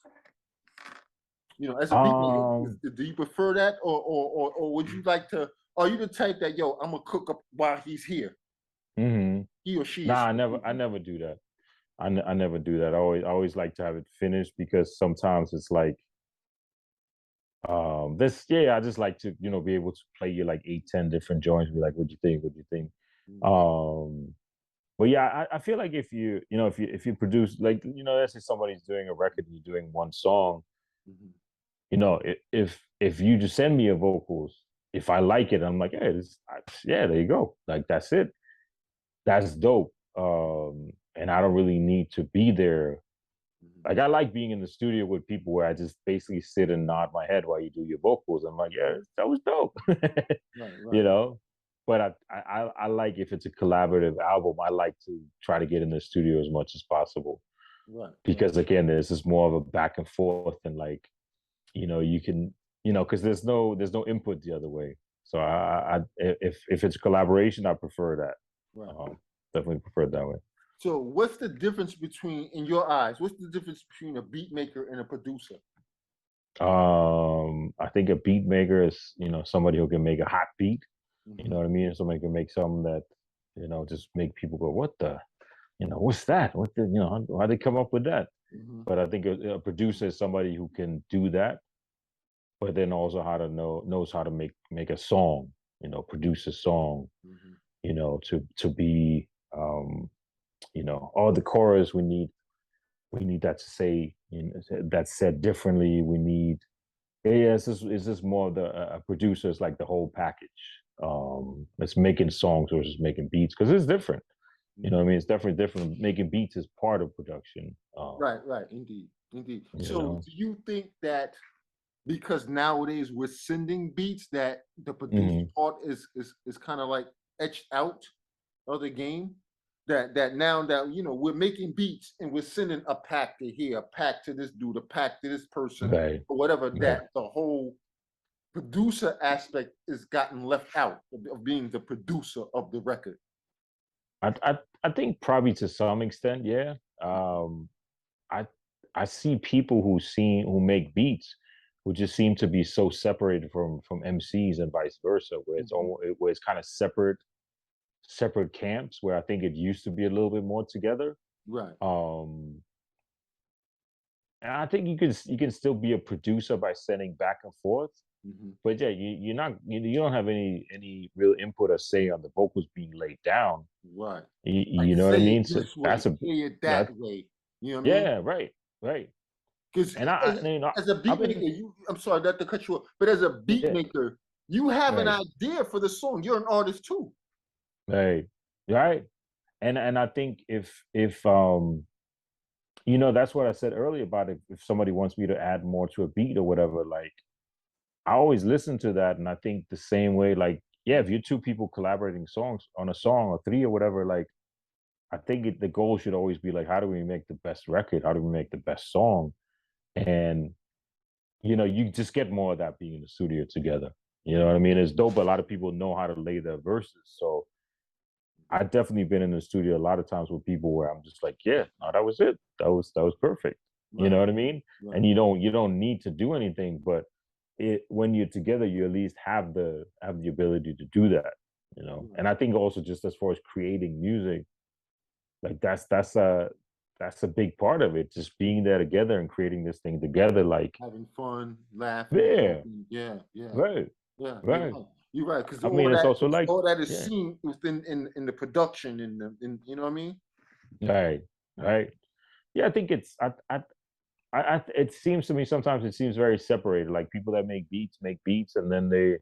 As a beat maker, Um. do you prefer that, or would you like to? Are you the type that I'm gonna cook up while he's here? Mhm. He or she is Nah, here I cooking. never do that. I never do that. I always like to have it finished because sometimes it's like this yeah, I just like to be able to play you like 8, 10 different joints, be like, what do you think, what do you think? Mhm. um but yeah, I feel like if you produce, like, let's say somebody's doing a record and you're doing one song, Mhm. if you just send me your vocals, if I like it, I'm like, hey, yeah, there you go. Like that's it. That's dope. And I don't really need to be there. Mhm. Like I like being in the studio with people where I just basically sit and nod my head while you do your vocals. I'm like, yeah, that was dope. Right, you right, know. But I like if it's a collaborative album, I like to try to get in the studio as much as possible right, right, because again, this is more of a back and forth and like you can because there's no input the other way. So if it's a collaboration, I prefer that. right. Definitely prefer it that way. So what's the difference between, in your eyes, what's the difference between a beat maker and a producer? I think a beat maker is somebody who can make a hot beat. You Hmm. know what I mean? Somebody can make something that just make people go, "What the? What's that? What the? How they come up with that?" Hmm. But I think a producer is somebody who can do that, but then also knows how to make a song. Produce a song. Hmm. To be all the chorus we need that to say that's said differently. We need it's just more of the a producer is like the whole package. It's making songs versus making beats because it's different. What I Hmm. mean? It's definitely different. Making beats is part of production. Right, right, indeed, indeed. You So know. do you think that because nowadays we're sending beats that the producer Hmm. part is kind of like etched out of the game? That now that we're making beats and we're sending a pack to here, a pack to this dude, a pack to this person, Right. or whatever, Right. that the whole producer aspect is gotten left out of being the producer of the record. I think probably to some extent, yeah. I I see people who make beats who just seem to be so separated from MCs and vice versa, where Mhm. where it's kind of separate camps. Where I think it used to be a little bit more together. Right. Um, and I think you can still be a producer by sending back and forth. Hmm. But yeah, you're not you don't have any real input or say on the vocals being laid down. Right. Like You know what I say it mean? So this way, that's a say it that that way. You know what I mean? yeah, right, right. Because And as, as a I've beat maker, been I'm sorry not to cut you off, but as a beat yeah, maker, you have an right, idea for the song. You're an artist too. right, right. And I think if that's what I said earlier about if somebody wants me to add more to a beat or whatever, like I always listen to that and I think the same way, like, yeah, if you're two people collaborating songs on a song or three or whatever, like I think the goal should always be like, how do we make the best record? How do we make the best song? And you just get more of that being in the studio together. You know what I mean? It's dope. A lot of people know how to lay their verses. So I've definitely been in the studio a lot of times with people where I'm just like, yeah, no, that was it. That was perfect. You Right. know what I mean? Right. And you don't need to do anything, but when you're together, you at least have the ability to do that. Right. And I think also just as far as creating music, like that's a big part of it. Just being there together and creating this thing together. Like, Having fun, laughing, yeah, joking. Yeah. Yeah. right, Yeah. You're right. right. You're right. Because I mean, it's also like, all that is yeah, seen within in the production in you know what I mean? right, right. Yeah, I think it seems to me sometimes it seems very separated. Like people that make beats, and then they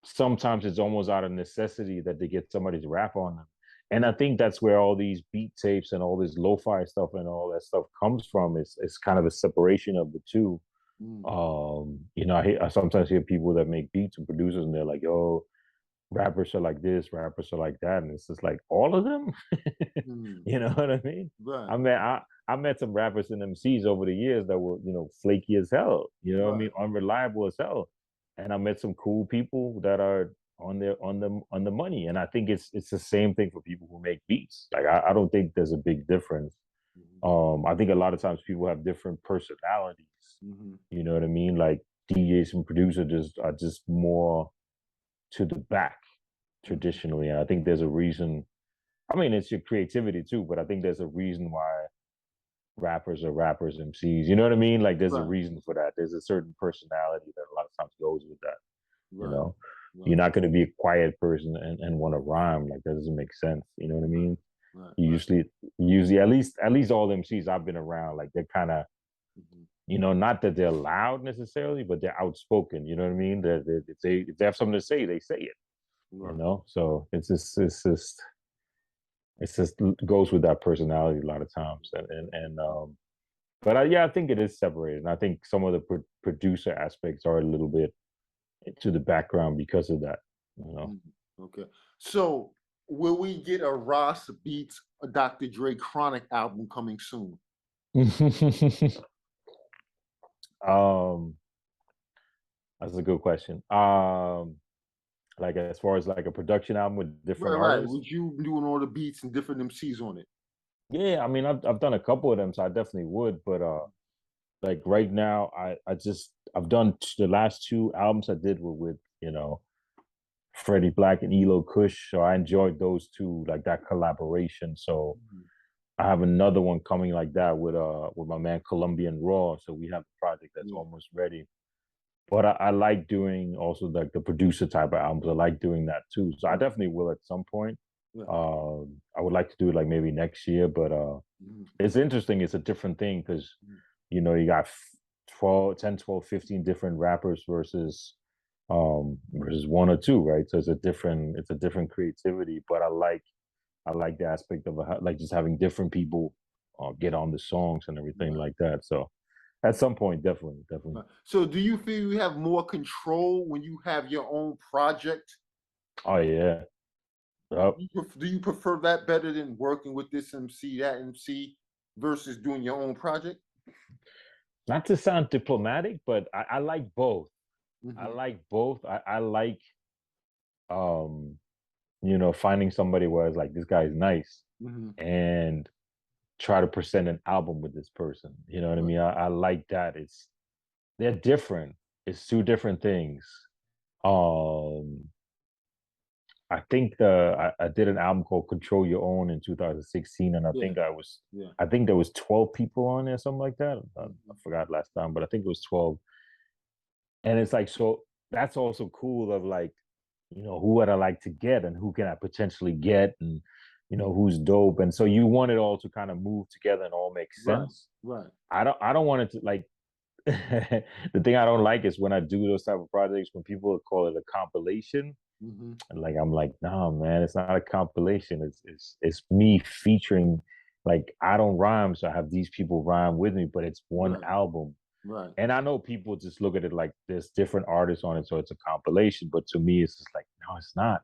sometimes it's almost out of necessity that they get somebody to rap on them. And I think that's where all these beat tapes and all this lo-fi stuff and all that stuff comes from. It's kind of a separation of the two. Mm, I sometimes hear people that make beats and producers, and they're like, "Oh, rappers are like this, rappers are like that," and it's just like all of them. mm. You know what I mean? Right. I mean, I met some rappers and MCs over the years that were flaky as hell. You know what I Right. mean? Unreliable as hell. And I met some cool people that are on the money. And I think it's the same thing for people who make beats. Like I don't think there's a big difference. Mhm. I think a lot of times people have different personalities. Mhm. You know what I mean? Like DJs and producers are just more to the back Mhm. traditionally. And I think there's a reason. I mean, it's your creativity too, but I think there's a reason why rappers are rappers, MCs. You know what I mean? Like there's a Right. reason for that. There's a certain personality that a lot of times goes with that. You Right. know, you're Right. not going to be a quiet person and want to rhyme. Like that doesn't make sense. You know what I mean? Right. You Right. usually at least all the MCs I've been around, like they're kind of Mhm. you know, not that they're loud necessarily, but they're outspoken. You know what I mean? That if they have something to say, they say it. You Right. know, so it's just goes with that personality a lot of times, but yeah, I think it is separated, and I think some of the producer aspects are a little bit to the background because of that. You know. Mhm. Okay. So will we get a Ross Beats a Dr. Dre Chronic album coming soon? um, that's a good question. Like as far as like a production album with different Right, right. artists. With you doing all the beats and different MCs on it. Yeah, I mean, I've done a couple of them, so I definitely would. But like right now, I've done the last two albums I did were with you know Freddie Black and Elo Kush, so I enjoyed those two, like that collaboration. So Mhm. I have another one coming like that with my man Colombian Raw. So we have a project that's Yeah, almost ready. But I like doing also like the producer type of albums. I like doing that too. So I right. definitely will at some point. Yeah. I would like to do it like maybe next year, but Mhm. it's interesting. It's a different thing because Mhm. you know you got 12, 10, 12, 15 different rappers versus one or two, right? So it's a different creativity. But I like the aspect of like just having different people get on the songs and everything Right. like that. So at some point, definitely, definitely. Right. So do you feel you have more control when you have your own project? Oh yeah. Yep. Do you prefer that better than working with this MC, that MC versus doing your own project? Not to sound diplomatic, but I like both. I Hmm. like both. I like um, you know, finding somebody where it's like this guy's nice Hmm. and try to present an album with this person. You know what I Right. mean? I like that. They're different. It's two different things. Um, I think I did an album called Control Your Own in 2016, and Yeah. Yeah. I think there was 12 people on there, something like that. I Hmm. forgot last time, but I think it was 12. And it's like so that's also cool of like, you know, who would I like to get and who can I potentially get and you know who's dope. And so you want it all to kind of move together and all make Right. sense. Right. I don't want it to like the thing I don't like is when I do those type of projects when people call it a compilation. Hmm. And like I'm like, no man, it's not a compilation. It's me featuring like I don't rhyme, so I have these people rhyme with me, but it's one Right. album. Right. And I know people just look at it like there's different artists on it, so it's a compilation. But to me, it's just like, no, it's not.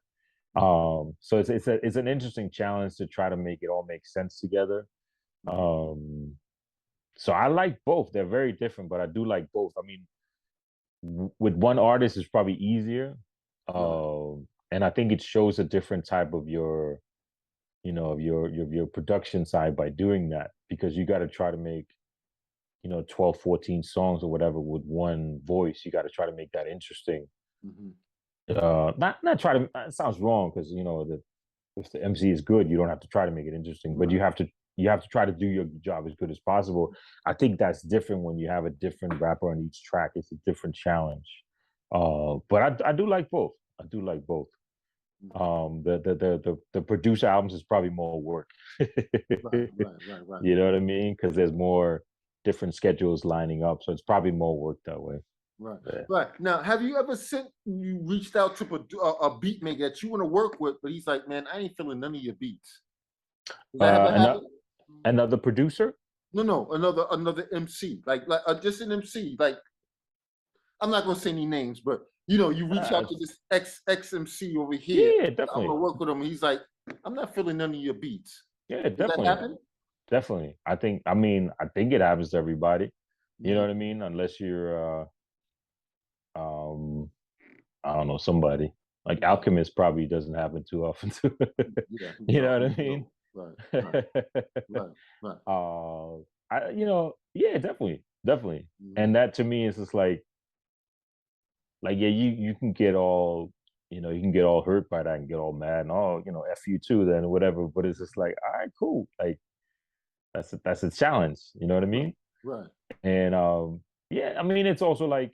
Hmm. So it's an interesting challenge to try to make it all make sense together. Um, so I like both. They're very different, but I do like both. I mean, with one artist is probably easier, Right. and I think it shows a different type of your, you know, of your production side by doing that because you got to try to make you know 12, 14 songs or whatever with one voice. You got to try to make that interesting. Hmm. Not try to. It sounds wrong because you know the if the MC is good, you don't have to try to make it interesting, but Right. you have to try to do your job as good as possible. I think that's different when you have a different rapper on each track. It's a different challenge. But I do like both. I do like both. Hmm. The producer albums is probably more work. Right. Right. Right. Right. You know what I mean? Because there's more different schedules lining up, so it's probably more work that way. Right. Yeah. Right. Now, have you ever sent you reached out to a beat maker that you want to work with, but he's like, man, I ain't feeling none of your beats. Does that ever And happen? another producer. No, no, another MC, like just an MC. Like I'm not gonna say any names, but you reach out Uh, to this ex MC over here. yeah, I want definitely. to work with him. And he's like, I'm not feeling none of your beats. Yeah, Does that definitely. happen? Definitely. I mean, I think it happens to everybody. You know Mhm. what I mean? Unless you're um I don't know, somebody. Like Yeah, Alchemist probably doesn't happen too often too. yeah, You know what I he's mean? dope. Right, right, right, right. I you know, yeah, definitely. Definitely. Mhm. And that to me is just like yeah, you can get all you know, you can get all hurt by that and get all mad and oh, you know, F you too then whatever. But it's just like, all right, cool. Like that's a challenge. You know what I Right, mean? right, And yeah, I mean it's also like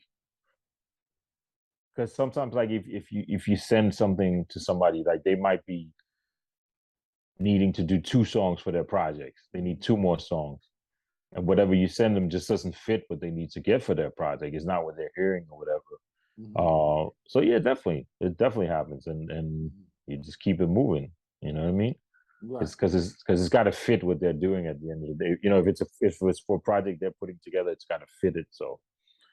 because sometimes like if you send something to somebody like they might be needing to do two songs for their projects. They need mhm, two more songs. and whatever you send them just doesn't fit what they need to get for their project. It's not what they're hearing or whatever. So yeah, definitely, it definitely happens, and you just keep it moving. You know what I mean? Right, It's got to fit what they're doing at the end of the day. You know, if it's for a project they're putting together, it's got to fit it. So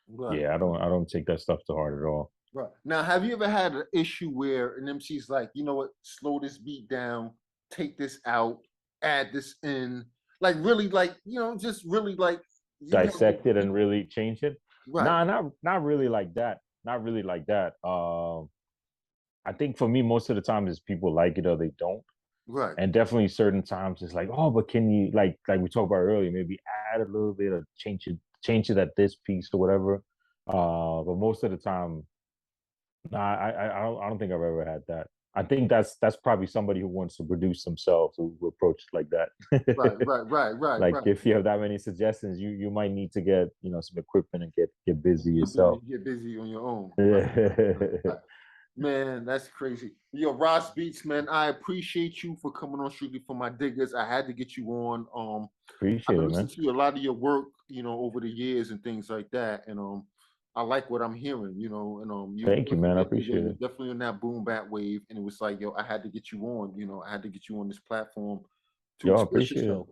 right, yeah, right. I don't take that stuff to heart at all. Right. Now, have you ever had an issue where an MC's like, you know what, slow this beat down, take this out, add this in, like really, like just really like you have Dissect it and really change it. right, Nah, not really like that. Not really like that. I think for me, most of the time is people like it or they don't. right, And definitely certain times it's like, oh, but can you like we talked about earlier, maybe add a little bit or change it at this piece or whatever. But most of the time, nah, I don't think I've ever had that. I think that's probably somebody who wants to produce themselves who approach it like right, that. right, right, right, Like right. if you have that many suggestions, you might need to get some equipment and get busy yourself. Get busy on your own. Right, right, right, Yeah. right. Man, that's crazy. Yo, Ross Beats, man, I appreciate you for coming on Strictly for My Diggers. I had to get you on. I've Appreciate been it, listening man. to a lot of your work, over the years and things like that. And I like what I'm hearing, and you're Thank you, man. I definitely a digger. appreciate You're it. definitely on that boom bat wave. And it was like, yo, I had to get you on, I had to get you on this platform to Yo, I express appreciate it. yourself.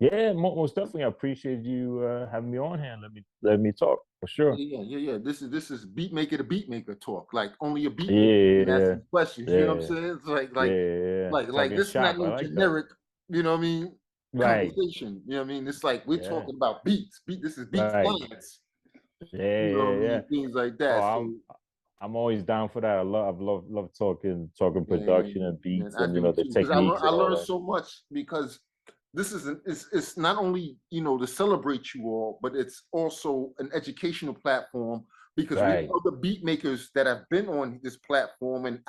Yeah, most definitely. I appreciate you having me on here. And let me talk for sure. Yeah. This is beat maker to beat maker talk. Like only a beat maker can ask Yeah, these questions. You know what I'm yeah, saying? It's like yeah, like yeah. like like Talking this is not shop. I no like that. generic, you know what I mean, Right. conversation. You know what I mean? It's like we're Yeah. talking about beats. This is beat Right. science. Yeah, You know yeah, what I yeah. mean? Things like Oh, that. So I'm always down for that. I've love talking production and man, beats I and do the too. Because techniques I and all learned that. so much because this is it's not only to celebrate you all, but it's also an educational platform because we have Right, other beat makers that have been on this platform and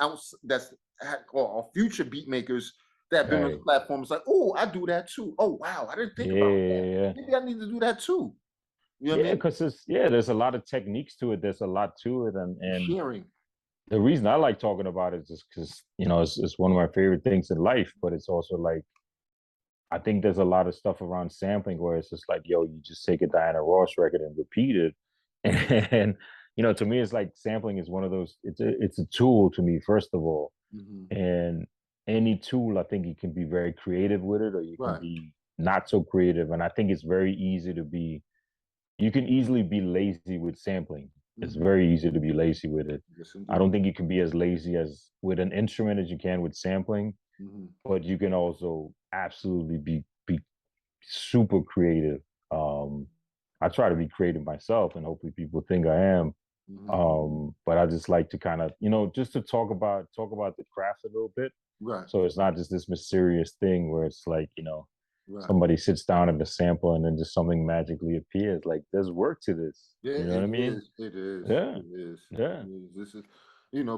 or future beat makers that have been on the right. platform. It's like, oh, I do that too. Oh wow, I didn't think Yeah, about that. yeah, yeah. Maybe I need to do that too. You know what I Yeah, mean? because there's a lot of techniques to it. There's a lot to it, and Sharing. the reason I like talking about it is just because it's one of my favorite things in life. But it's also like I think there's a lot of stuff around sampling where it's just like, yo, you just take a Diana Ross record and repeat it, and to me, it's like sampling is one of those. It's a tool to me, first of all, Hmm. and any tool, I think you can be very creative with it, or you can Right. be not so creative. And I think it's very easy to be. You can easily be lazy with sampling. It's Hmm. very easy to be lazy with it. Yes, I indeed. don't think you can be as lazy as with an instrument as you can with sampling, Hmm. but you can also absolutely be super creative. I try to be creative myself, and hopefully people think I am. Hmm. But I just like to kind of, just to talk about the craft a little bit. Right. So it's not just this mysterious thing where it's like, Right. somebody sits down at the sample and then just something magically appears. Like there's work to this. Yeah, You know what it I mean? is. It is. Yeah. It is. Yeah. It is. This is,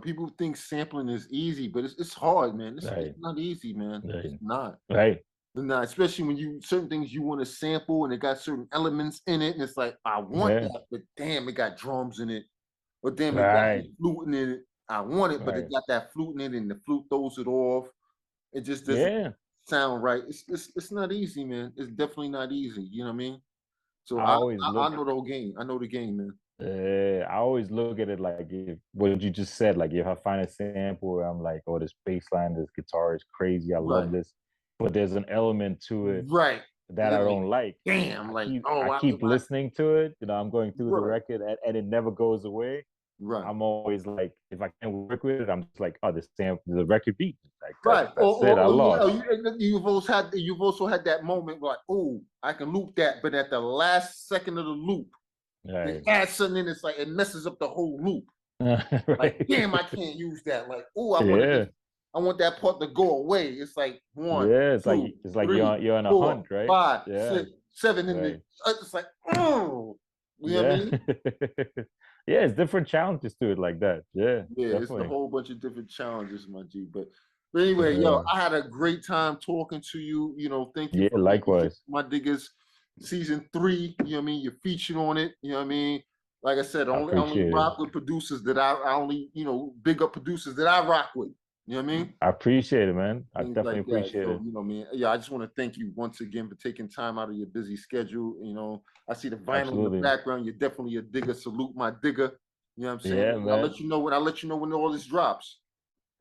people think sampling is easy, but it's hard, man. It's Right. not easy, man. It's Right. not. Right. It's not, especially when certain things you want to sample and it got certain elements in it, and it's like I want Yeah. that, but damn, it got drums in it, or damn, it got the Right. flute in it. I want it, but it Right. got that flute in it, and the flute throws it off. It just doesn't Yeah. sound right. It's not easy, man. It's definitely not easy. You know what I mean? So I I always I, I look know the whole game. I know the game, man. I always look at it like if what you just said, like if I find a sample where I'm like, oh, this bass line, this guitar is crazy, I love Right. this, but there's an element to it Right. that They're I like, don't like. damn, I like, keep oh, I keep listening to it. I'm going through the right, record and it never goes away. right, I'm always like, if I can't work with it, I'm just like, oh, the record beat. Like right. that's it. I lost. You've also had that moment like, oh, I can loop that, but at the last second of the loop, they Right. add something in. It's like it messes up the whole loop. Like, Right. damn, I can't use that. Like, oh, Yeah. I want that part to go away. It's like one, Yeah. It's like two, it's like three, you're on a four, hunt, right? five, Yeah. 6, 7 in the. Right. It's like, oh, you know what I Yeah. mean? Yeah, it's different challenges to it like that. Yeah, Yeah, it's a definitely. whole bunch of different challenges, my G. But anyway, yo, Yeah. I had a great time talking to you. Thank you Yeah, for making likewise. My Diggers season 3. You know what I mean? You're featured on it. You know what I mean? Like I said, I I only appreciate it. rock with producers that I only, big up producers that I rock with. You know what I mean? I appreciate it, man. I Things definitely like that. appreciate So, it. you know, man, yeah, I just want to thank you once again for taking time out of your busy schedule. You know, I see the vinyl in the Absolutely. background. You're definitely a digger. Salute my digger. You know what I'm saying? Yeah, And I'll man. let you know when all this drops.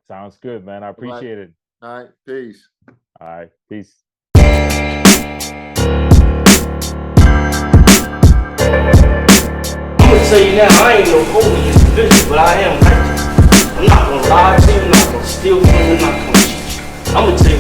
Sounds good, man. I All right. appreciate it. All right. Peace. All right. Peace. I'm gonna tell you now, I ain't no holy individual, but I am righteous. I'm not gonna lie to you, I'm not gonna steal from you, I'm not gonna cheat you. I'm gonna tell you